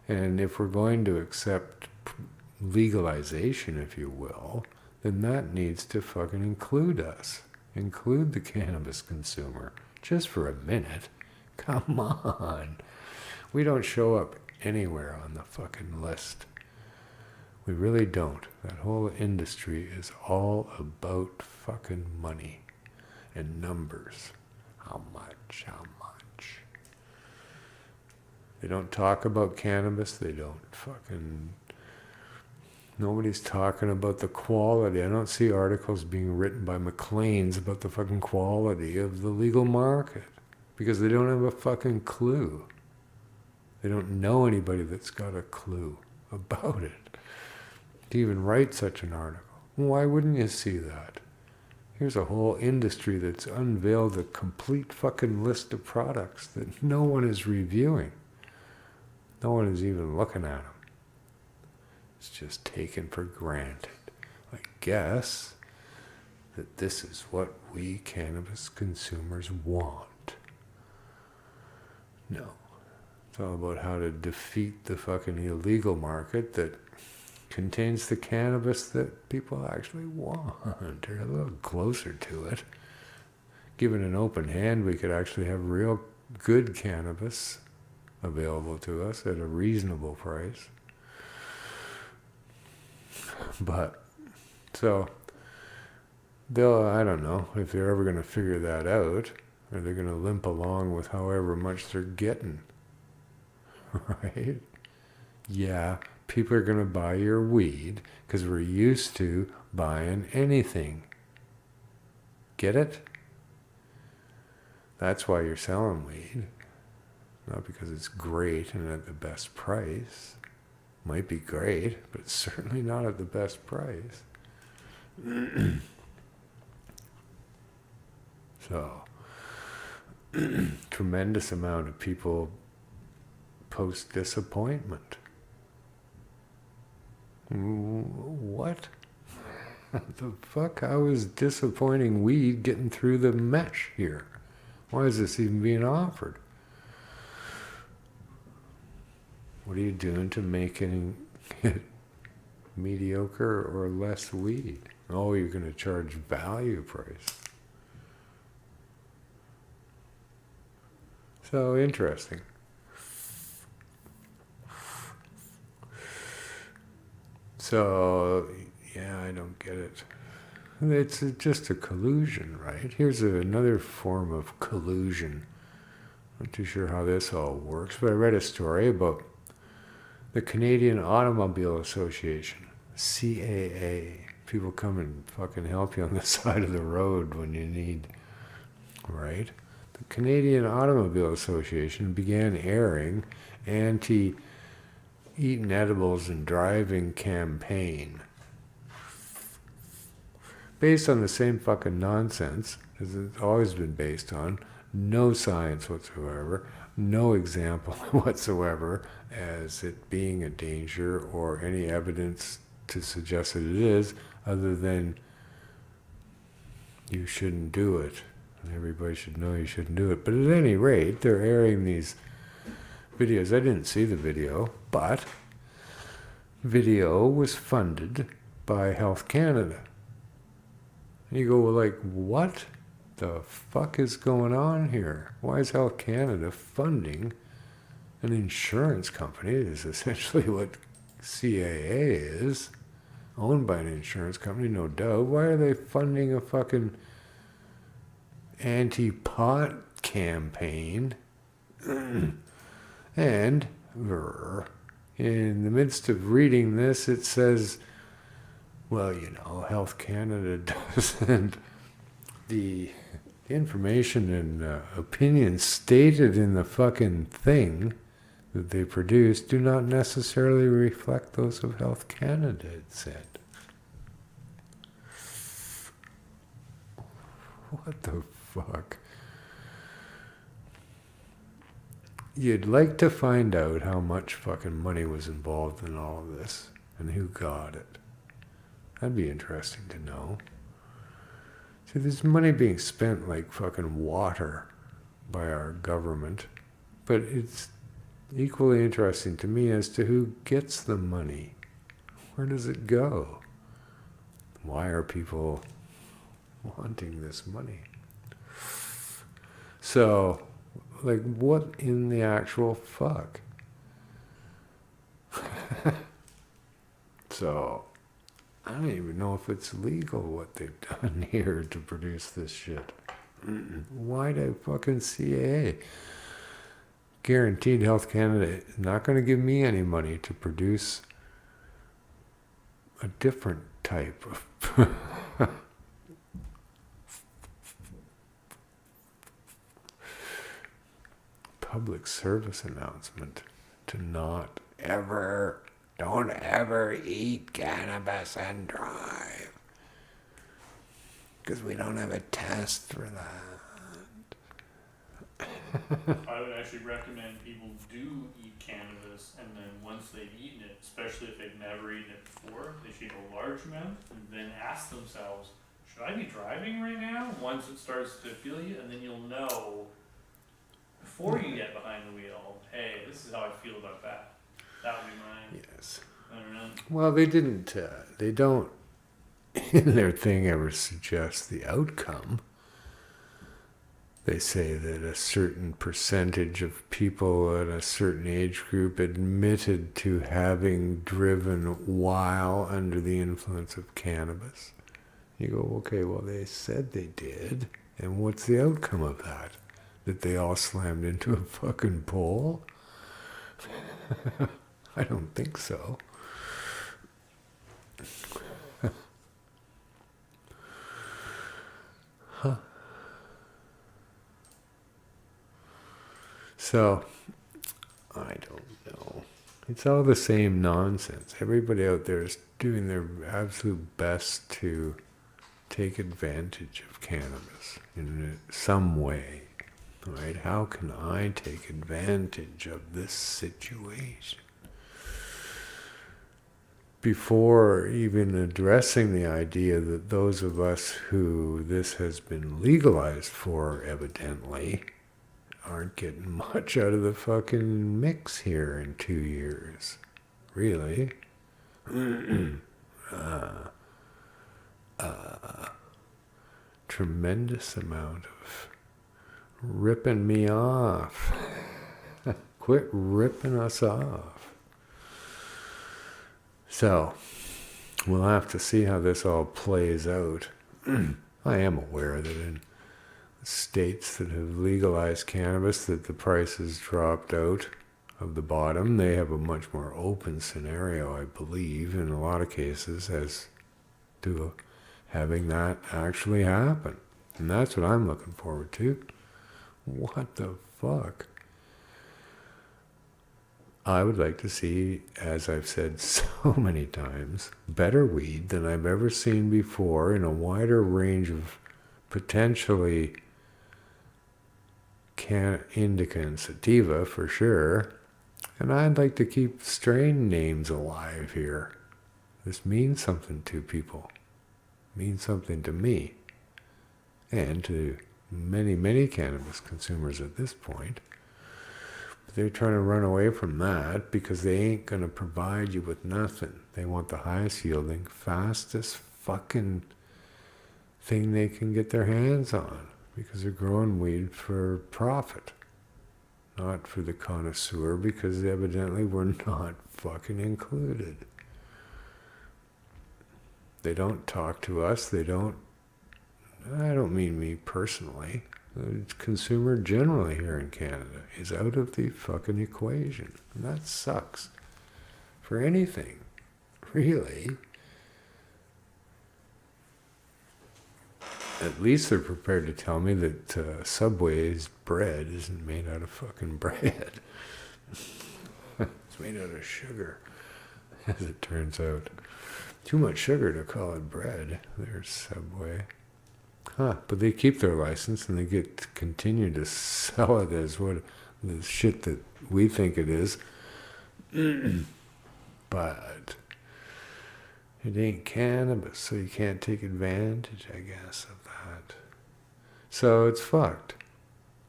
Speaker 1: And if we're going to accept legalization, if you will, then that needs to fucking include us. Include the cannabis consumer. Just for a minute. Come on. We don't show up anywhere on the fucking list. We really don't. That whole industry is all about fucking money and numbers. How much? How much? They don't talk about cannabis. They don't fucking... Nobody's talking about the quality. I don't see articles being written by McLean's about the fucking quality of the legal market. Because they don't have a fucking clue. They don't know anybody that's got a clue about it. To even write such an article. Why wouldn't you see that? Here's a whole industry that's unveiled a complete fucking list of products that no one is reviewing. No one is even looking at them. It's just taken for granted. I guess that this is what we cannabis consumers want. No. It's all about how to defeat the fucking illegal market that contains the cannabis that people actually want, or a little closer to it. Given an open hand, we could actually have real good cannabis available to us at a reasonable price. But, so, I don't know if they're ever going to figure that out, or they're going to limp along with however much they're getting. Right? Yeah, people are going to buy your weed because we're used to buying anything. Get it? That's why you're selling weed. Not because it's great and at the best price. Might be great, but certainly not at the best price. So, tremendous amount of people post disappointment. What? The fuck? How is disappointing weed getting through the mesh here? Why is this even being offered? What are you doing to make it mediocre or less weed? Oh, you're going to charge value price. So interesting. So, yeah, I don't get it. It's just a collusion, right? Here's another form of collusion. Not too sure how this all works, but I read a story about the Canadian Automobile Association, CAA. People come and fucking help you on the side of the road when you need, right? The Canadian Automobile Association began airing anti-eating edibles and driving campaign based on the same fucking nonsense as it's always been based on. No science whatsoever, no example whatsoever as it being a danger or any evidence to suggest that it is, other than you shouldn't do it. And everybody should know you shouldn't do it. But at any rate, they're airing these videos. I didn't see the video, but video was funded by Health Canada. And you go, well, like, what the fuck is going on here? Why is Health Canada funding an insurance company? It is essentially what CAA is, owned by an insurance company, no doubt. Why are they funding a fucking anti-pot campaign? And in the midst of reading this, it says, well, you know, Health Canada doesn't, the information and opinions stated in the fucking thing that they produce do not necessarily reflect those of Health Canada, it said. What the fuck? You'd like to find out how much fucking money was involved in all of this and who got it. That'd be interesting to know. See, there's money being spent like fucking water by our government, but it's equally interesting to me as to who gets the money. Where does it go? Why are people wanting this money? So, like, what in the actual fuck? So, I don't even know if it's legal what they've done here to produce this shit. Why do fucking CAA? Guaranteed Health Canada is not going to give me any money to produce a different type of public service announcement to not ever, don't ever eat cannabis and drive. Because we don't have a test for that.
Speaker 2: I would actually recommend people do eat cannabis, and then once they've eaten it, especially if they've never eaten it before, they should eat a large amount, and then ask themselves, should I be driving right now? Once it starts to feel you, and then you'll know before you get behind the wheel, hey, this is how I feel about that. That would be mine.
Speaker 1: Yes.
Speaker 2: I don't know.
Speaker 1: Well, they don't in their thing ever suggest the outcome. They say that a certain percentage of people at a certain age group admitted to having driven while under the influence of cannabis. You go, okay, well, they said they did, and what's the outcome of that? That they all slammed into a fucking pole? I don't think so. Huh. So, I don't know. It's all the same nonsense. Everybody out there is doing their absolute best to take advantage of cannabis in some way. Right? How can I take advantage of this situation? Before even addressing the idea that those of us who this has been legalized for, evidently, aren't getting much out of the fucking mix here in 2 years. Really? Tremendous amount of ripping me off. Quit ripping us off. So, we'll have to see how this all plays out. I am aware that in states that have legalized cannabis, that the price has dropped out of the bottom. They have a much more open scenario, I believe, in a lot of cases, as to having that actually happen. And that's what I'm looking forward to. What the fuck? I would like to see, as I've said so many times, better weed than I've ever seen before in a wider range of potentially indica and sativa for sure. And I'd like to keep strain names alive here. This means something to people. It means something to me. And to many, many cannabis consumers at this point. But they're trying to run away from that because they ain't going to provide you with nothing. They want the highest yielding, fastest fucking thing they can get their hands on. Because they're growing weed for profit. Not for the connoisseur, because evidently we're not fucking included. They don't talk to us. They don't... I don't mean me personally. The consumer generally here in Canada is out of the fucking equation. And that sucks. For anything. Really. At least they're prepared to tell me that Subway's bread isn't made out of fucking bread. It's made out of sugar, as it turns out. Too much sugar to call it bread. There's Subway. But they keep their license and they get to continue to sell it as what the shit that we think it is. But it ain't cannabis, so you can't take advantage, I guess, of that. So it's fucked.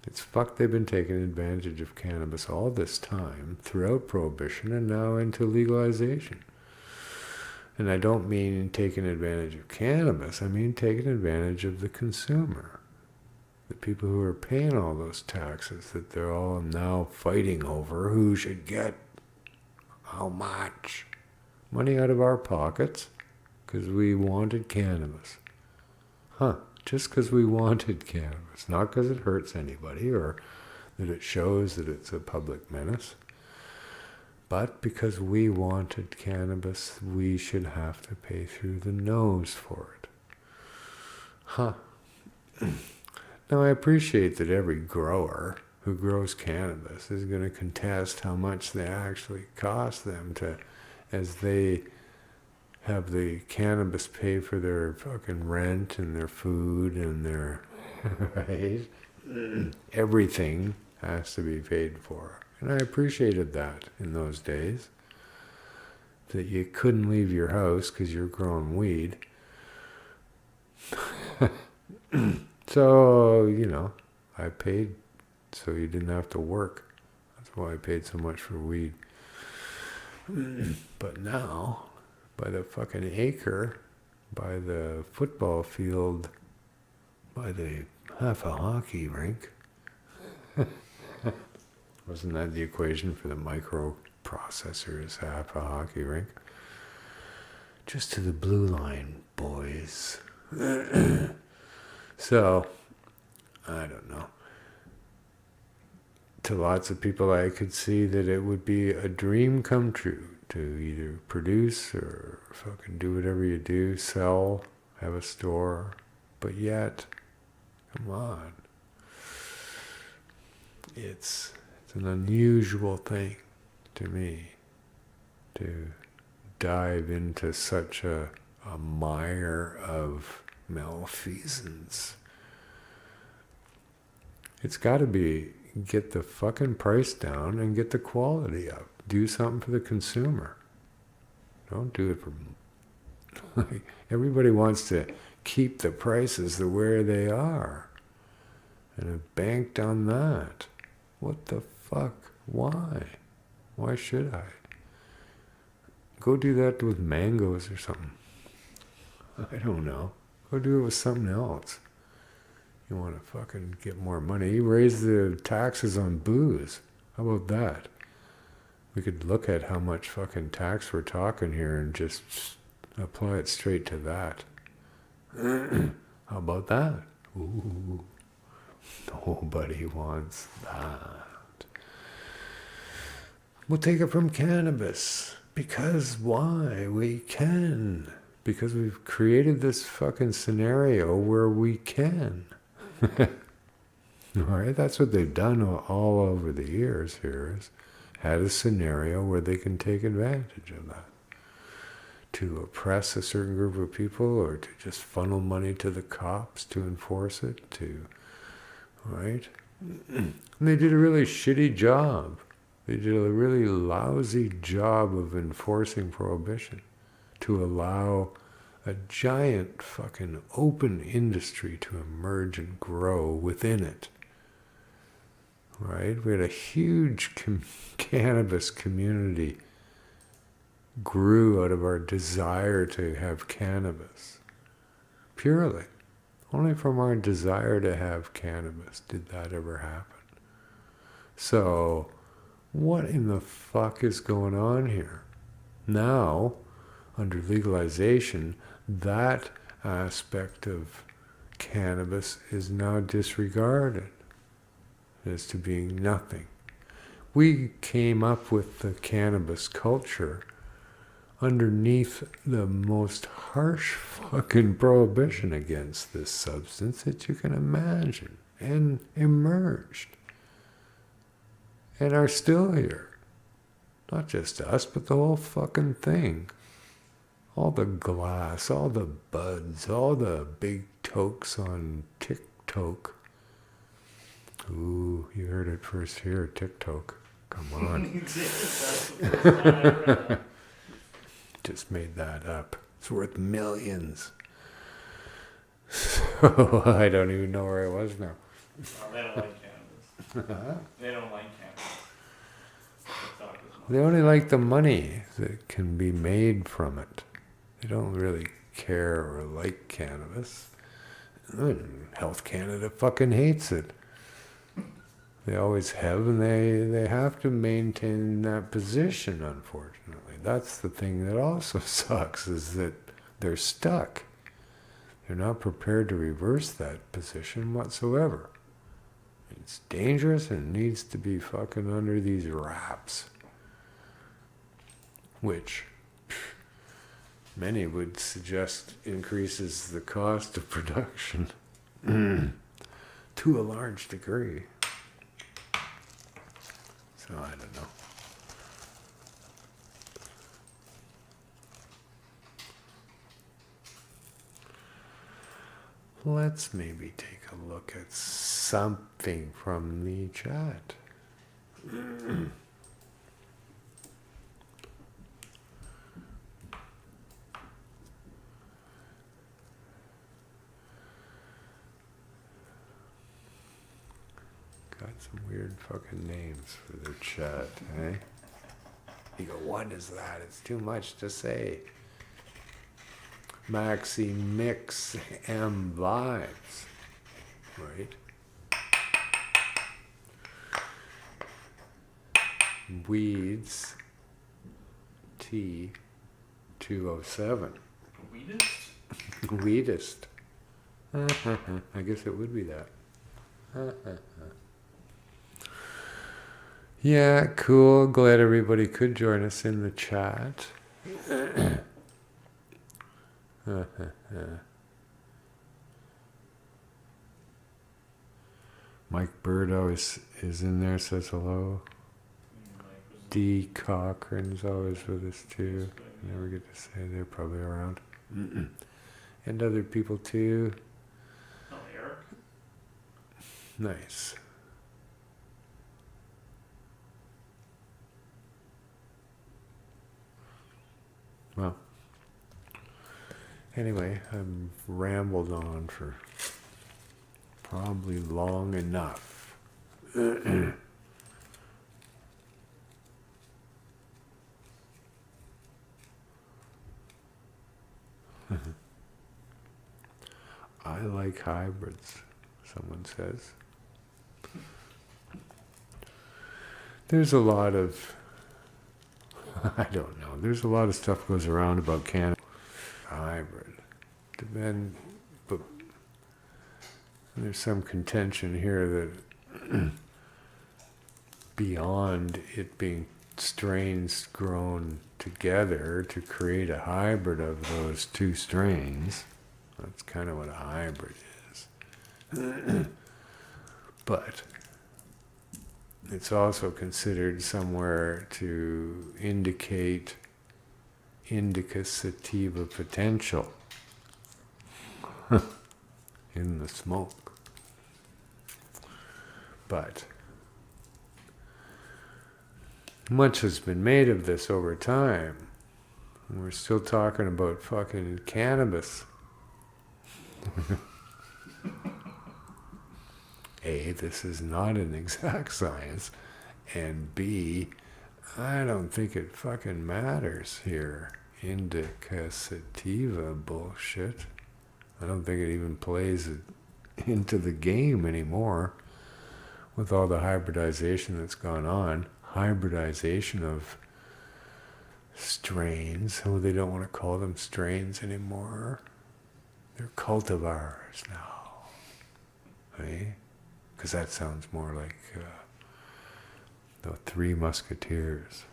Speaker 1: It's fucked they've been taking advantage of cannabis all this time, throughout Prohibition and now into legalization. And I don't mean taking advantage of cannabis, I mean taking advantage of the consumer. The people who are paying all those taxes that they're all now fighting over who should get how much money out of our pockets because we wanted cannabis. Just because we wanted cannabis, not because it hurts anybody or that it shows that it's a public menace. But because we wanted cannabis, we should have to pay through the nose for it. Now I appreciate that every grower who grows cannabis is going to contest how much they actually cost them to, as they have the cannabis pay for their fucking rent and their food and their, right? Everything has to be paid for. And I appreciated that in those days. That you couldn't leave your house because you're growing weed. So, I paid so you didn't have to work. That's why I paid so much for weed. But now, by the fucking acre, by the football field, by the half a hockey rink, wasn't that the equation for the microprocessors, half a hockey rink? Just to the blue line, boys. So, I don't know. To lots of people, I could see that it would be a dream come true to either produce or fucking do whatever you do, sell, have a store. But yet, come on. It's an unusual thing to me. to dive into such a mire of malfeasance. It's got to be get the fucking price down and get the quality up. Do something for the consumer. Don't do it for... Everybody wants to keep the prices the where they are. And have banked on that. What the fuck? Why? Why should I? Go do that with mangoes or something. I don't know. Go do it with something else. You want to fucking get more money. Raise the taxes on booze. How about that? We could look at how much fucking tax we're talking here and just apply it straight to that. How about that? Ooh. Nobody wants that. We'll take it from cannabis. Because why? We can. Because we've created this fucking scenario where we can. Alright? That's what they've done all over the years here, is had a scenario where they can take advantage of that. To oppress a certain group of people, or to just funnel money to the cops to enforce it, right? And they did a really shitty job. They did a really lousy job of enforcing prohibition to allow a giant fucking open industry to emerge and grow within it. Right? We had a huge cannabis community grew out of our desire to have cannabis. Purely. Only from our desire to have cannabis did that ever happen. So, what in the fuck is going on here? Now, under legalization, that aspect of cannabis is now disregarded as to being nothing. We came up with the cannabis culture underneath the most harsh fucking prohibition against this substance that you can imagine, and emerged, and are still here. Not just us, but the whole fucking thing. All the glass, all the buds, all the big tokes on TikTok. Ooh, you heard it first here, TikTok. Come on. Just made that up. It's worth millions. So I don't even know where I was now.
Speaker 2: Well, they don't like cannabis. They don't like cannabis.
Speaker 1: They only like the money that can be made from it. They don't really care or like cannabis. Health Canada fucking hates it. They always have, and they have to maintain that position, unfortunately. That's the thing that also sucks, is that they're stuck. They're not prepared to reverse that position whatsoever. It's dangerous and needs to be fucking under these wraps. Which many would suggest increases the cost of production to a large degree. So I don't know. Let's maybe take a look at something from the chat. Got some weird fucking names for their chat, eh? You go, what is that? It's too much to say. Maxi Mix M Vibes, right? Weeds T 207.
Speaker 2: Weedist?
Speaker 1: Weedist. I guess it would be that. Yeah, cool. Glad everybody could join us in the chat. Mike Bird always is in there, says hello.
Speaker 2: Mike was
Speaker 1: D. Cochran's always with us too. Never get to say they're probably around. And other people too.
Speaker 2: Oh, Eric?
Speaker 1: Nice. Well, anyway, I've rambled on for probably long enough. I like hybrids, someone says. There's a lot of, I don't know, there's a lot of stuff goes around about cannabis. Hybrid. But there's some contention here that beyond it being strains grown together to create a hybrid of those two strains, that's kind of what a hybrid is. But it's also considered somewhere to indicate indica sativa potential in the smoke. But much has been made of this over time. And we're still talking about fucking cannabis. A, this is not an exact science, and B, I don't think it fucking matters here. Indica sativa bullshit. I don't think it even plays into the game anymore with all the hybridization that's gone on. Hybridization of strains. Oh, they don't want to call them strains anymore. They're cultivars now. Eh? Because that sounds more like the Three Musketeers.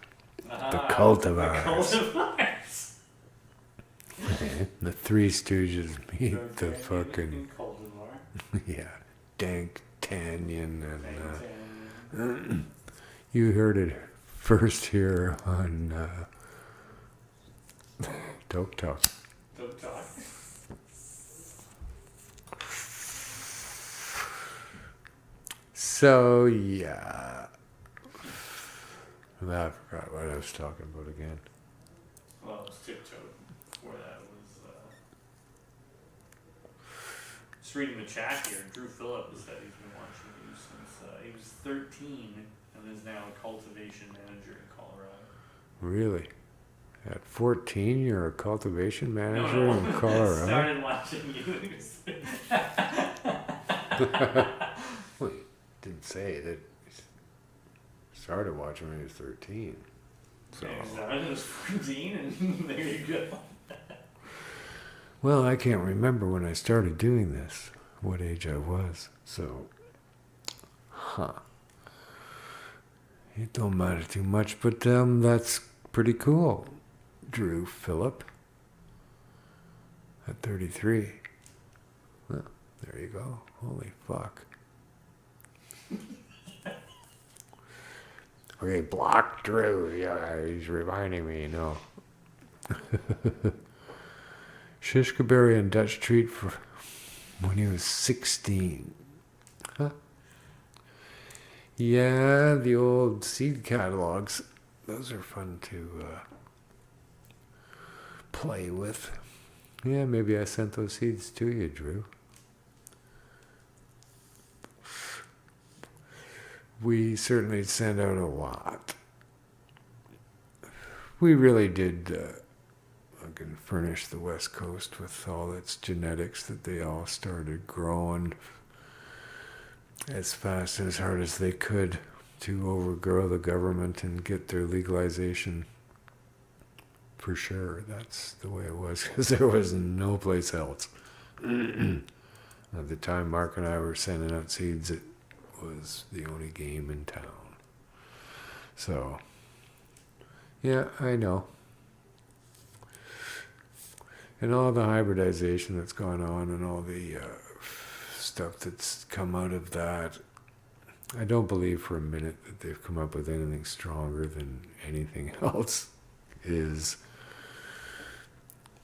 Speaker 1: The cultivars.
Speaker 2: The cultivars.
Speaker 1: The Three Stooges meet the fucking...
Speaker 2: Cultivar.
Speaker 1: Yeah. Dank Tanyan and... you heard it first here on Dope Talk.
Speaker 2: Dope Talk.
Speaker 1: So, yeah. I forgot what I was talking about again.
Speaker 2: Well, it was Tiptoed. Before that was, just reading the chat here, Drew Phillips said he's been watching you since he was 13 and is now a cultivation manager in Colorado.
Speaker 1: Really? At 14, you're a cultivation manager in Colorado?
Speaker 2: I started watching you.
Speaker 1: Well, you didn't say that. Started watching when he was 13. So.
Speaker 2: I was 14 and there you go.
Speaker 1: Well, I can't remember when I started doing this, what age I was. So, it don't matter too much, but that's pretty cool. Drew Phillip at 33. Well, there you go. Holy fuck. Okay, block Drew. Yeah, he's reminding me, no. Shishkaberry and Dutch treat for when he was 16. Huh? Yeah, the old seed catalogs. Those are fun to play with. Yeah, maybe I sent those seeds to you, Drew. We certainly sent out a lot. We really did furnish the West Coast with all its genetics that they all started growing as fast and as hard as they could to overgrow the government and get their legalization. For sure, that's the way it was, because there was no place else. At the time Mark and I were sending out seeds, it was the only game in town. So, yeah, I know. And all the hybridization that's gone on and all the stuff that's come out of that, I don't believe for a minute that they've come up with anything stronger than anything else is.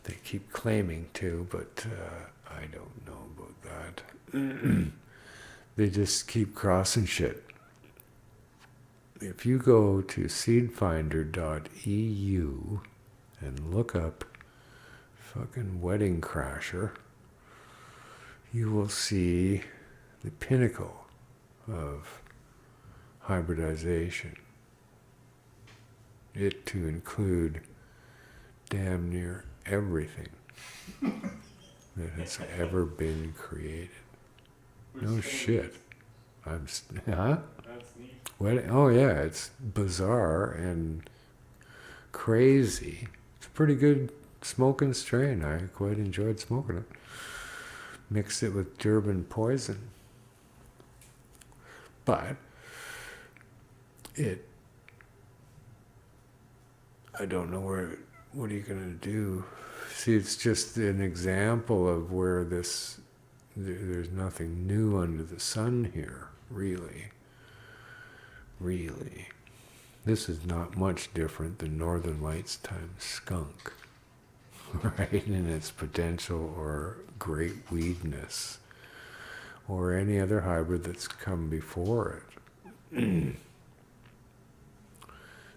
Speaker 1: They keep claiming to, but I don't know about that. They just keep crossing shit. If you go to seedfinder.eu and look up fucking Wedding Crasher, you will see the pinnacle of hybridization. It to include damn near everything that has ever been created. No shit. Huh?
Speaker 2: That's neat.
Speaker 1: Oh yeah, it's bizarre and crazy. It's a pretty good smoking strain. I quite enjoyed smoking it. Mixed it with Durban poison. But I don't know what are you going to do? See, it's just an example of where there's nothing new under the sun here, really. Really. This is not much different than Northern Lights times skunk, right? In its potential or great weedness, or any other hybrid that's come before it.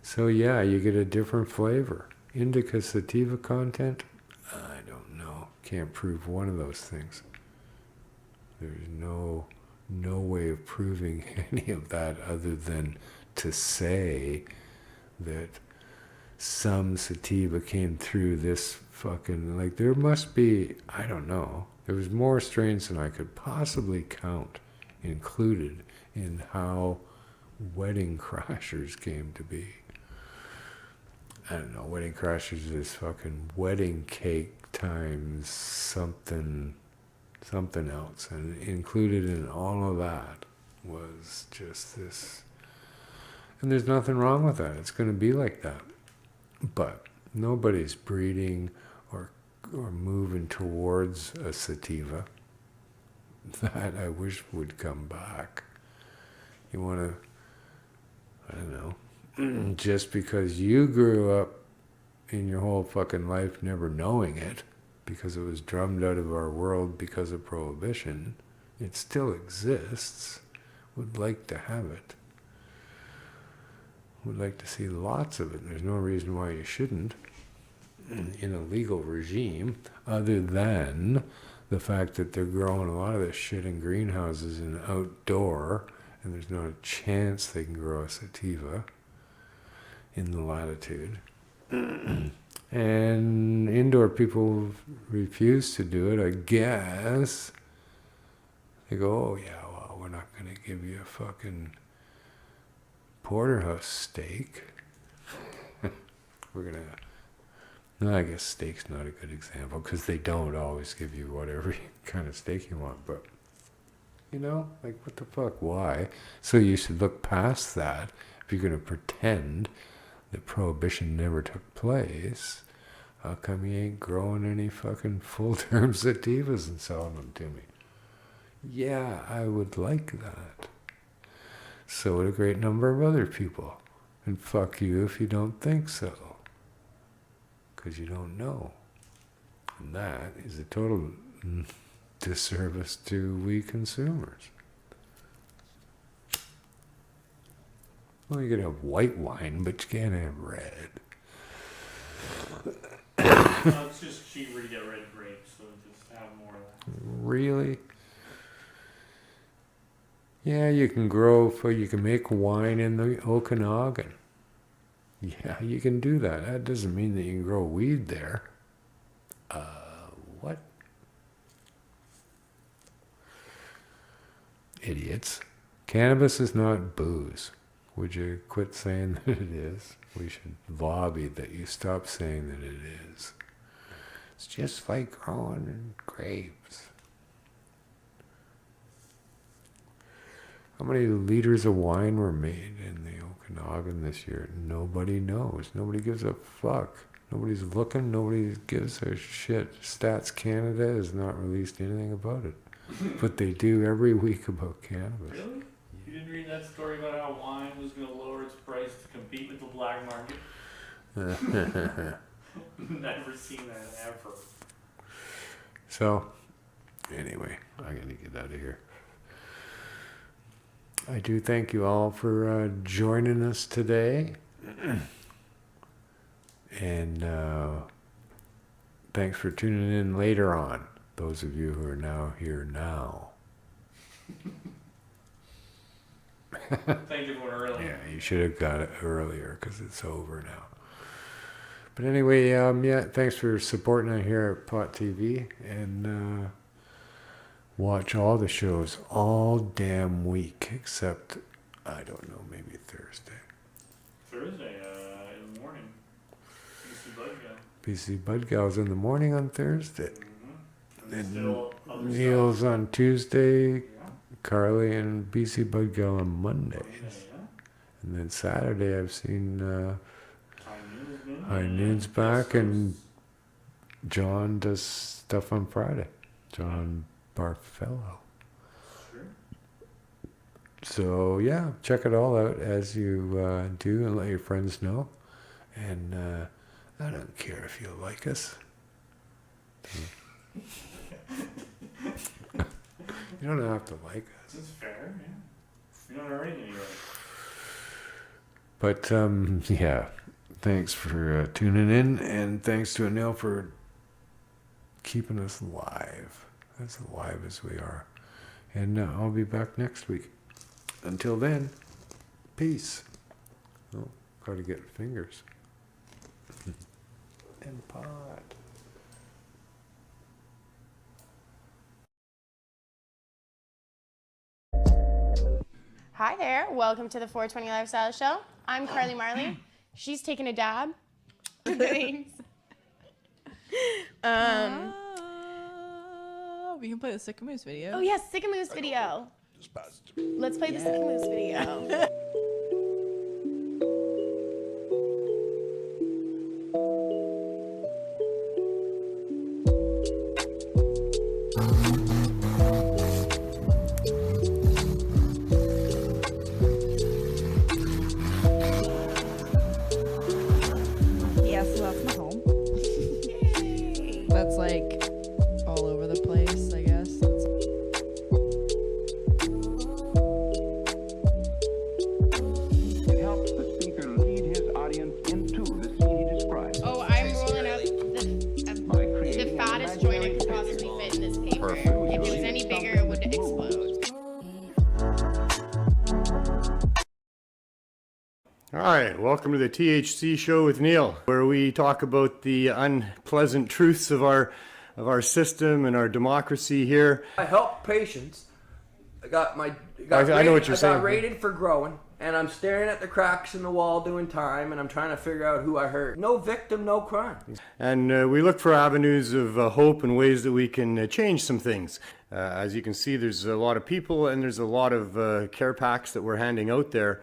Speaker 1: So yeah, you get a different flavor. Indica sativa content? I don't know. Can't prove one of those things. There's no way of proving any of that other than to say that some sativa came through this fucking, like there must be, I don't know, there was more strains than I could possibly count included in how Wedding Crashers came to be. I don't know, Wedding Crashers is fucking wedding cake times something else, and included in all of that was just this, and there's nothing wrong with that. It's going to be like that, but nobody's breeding or moving towards a sativa that I wish would come back. You want to, I don't know, just because you grew up in your whole fucking life never knowing it, because it was drummed out of our world because of prohibition, it still exists, would like to have it, would like to see lots of it. There's no reason why you shouldn't in a legal regime, other than the fact that they're growing a lot of this shit in greenhouses and outdoor, and there's not a chance they can grow a sativa in the latitude. And indoor people refuse to do it, I guess. They go, oh yeah, well, we're not going to give you a fucking porterhouse steak. We're going to... No, I guess steak's not a good example, because they don't always give you whatever kind of steak you want, but... You know, like, what the fuck, why? So you should look past that if you're going to pretend that prohibition never took place. How come you ain't growing any fucking full-term sativas and selling them to me? Yeah, I would like that. So would a great number of other people. And fuck you if you don't think so. Because you don't know. And that is a total disservice to we consumers. Well, you can have white wine, but you can't have red.
Speaker 2: No, it's just cheaper to get red grapes, so just have more of that.
Speaker 1: Really? Yeah, you can make wine in the Okanagan. Yeah, you can do that. That doesn't mean that you can grow weed there. What? Idiots. Cannabis is not booze. Would you quit saying that it is? We should lobby that you stop saying that it is. It's just like growing grapes. How many liters of wine were made in the Okanagan this year? Nobody knows. Nobody gives a fuck. Nobody's looking. Nobody gives a shit. Stats Canada has not released anything about it. But they do every week about cannabis.
Speaker 2: Really? You didn't read that story about how wine was going to lower its price to compete with the black market? Never seen that ever.
Speaker 1: So, anyway, I gotta get out of here. I do thank you all for joining us today. And thanks for tuning in later on, those of you who are now here now.
Speaker 2: Thank you for early.
Speaker 1: Yeah, you should have got it earlier because it's over now. But anyway, yeah, thanks for supporting us here at Pot TV, and watch all the shows all damn week except, I don't know, maybe Thursday.
Speaker 2: Thursday in the morning. PC Budgal.
Speaker 1: PC Budgal's in the morning on Thursday.
Speaker 2: Mm-hmm. And
Speaker 1: And
Speaker 2: still other
Speaker 1: Neil's
Speaker 2: stuff.
Speaker 1: on Tuesday,
Speaker 2: Yeah.
Speaker 1: Carly and BC Budgal on Mondays.
Speaker 2: Yeah.
Speaker 1: And then Saturday I've seen
Speaker 2: High
Speaker 1: Noon's back, and John does stuff on Friday. John Barfellow.
Speaker 2: Sure.
Speaker 1: So yeah, check it all out as you do, and let your friends know. And I don't care if you like us. You don't have to like us.
Speaker 2: This is fair, yeah. You're not already anyway.
Speaker 1: But yeah, thanks for tuning in, and thanks to Anil for keeping us live, as alive as we are. And I'll be back next week. Until then, peace. Oh, gotta get fingers. And pot.
Speaker 3: Hi there, welcome to the 420 Lifestyle Show. I'm Carly Marley. She's taking a dab. Thanks.
Speaker 4: We can play the Sick Moose video.
Speaker 3: Oh yes, Sick and Moose video. Let's play the Sick and Moose video.
Speaker 4: Yeah, so that's my home. That's like all over the place, I guess.
Speaker 5: It helps the speaker lead his audience into the scene he describes.
Speaker 3: Oh, I'm rolling up
Speaker 5: By
Speaker 3: the
Speaker 5: creating
Speaker 3: fattest
Speaker 5: an
Speaker 3: joint I
Speaker 5: imaginary
Speaker 3: could possibly fit in this paper.
Speaker 5: Perfect.
Speaker 3: If it was any bigger, it would explode.
Speaker 6: All right, welcome to the THC show with Neil, where we talk about the unpleasant truths of our system and our democracy here.
Speaker 7: I help patients. I
Speaker 6: know what you're saying.
Speaker 7: got rated for growing, and I'm staring at the cracks in the wall doing time, and I'm trying to figure out who I hurt. No victim, no crime.
Speaker 6: And we look for avenues of hope and ways that we can change some things. As you can see, there's a lot of people and there's a lot of care packs that we're handing out there.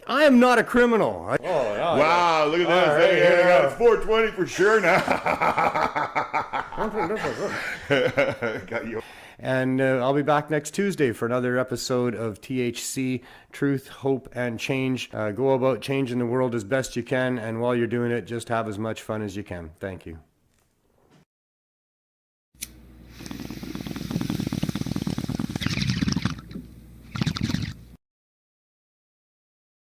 Speaker 6: I am not a criminal.
Speaker 8: Wow, look at this.
Speaker 6: All right,
Speaker 8: Hey,
Speaker 6: here we
Speaker 8: yeah,
Speaker 6: go.
Speaker 8: it's 420 for sure now. Got you.
Speaker 6: And I'll be back next Tuesday for another episode of THC, Truth, Hope, and Change. Go about changing the world as best you can, and while you're doing it, just have as much fun as you can. Thank you.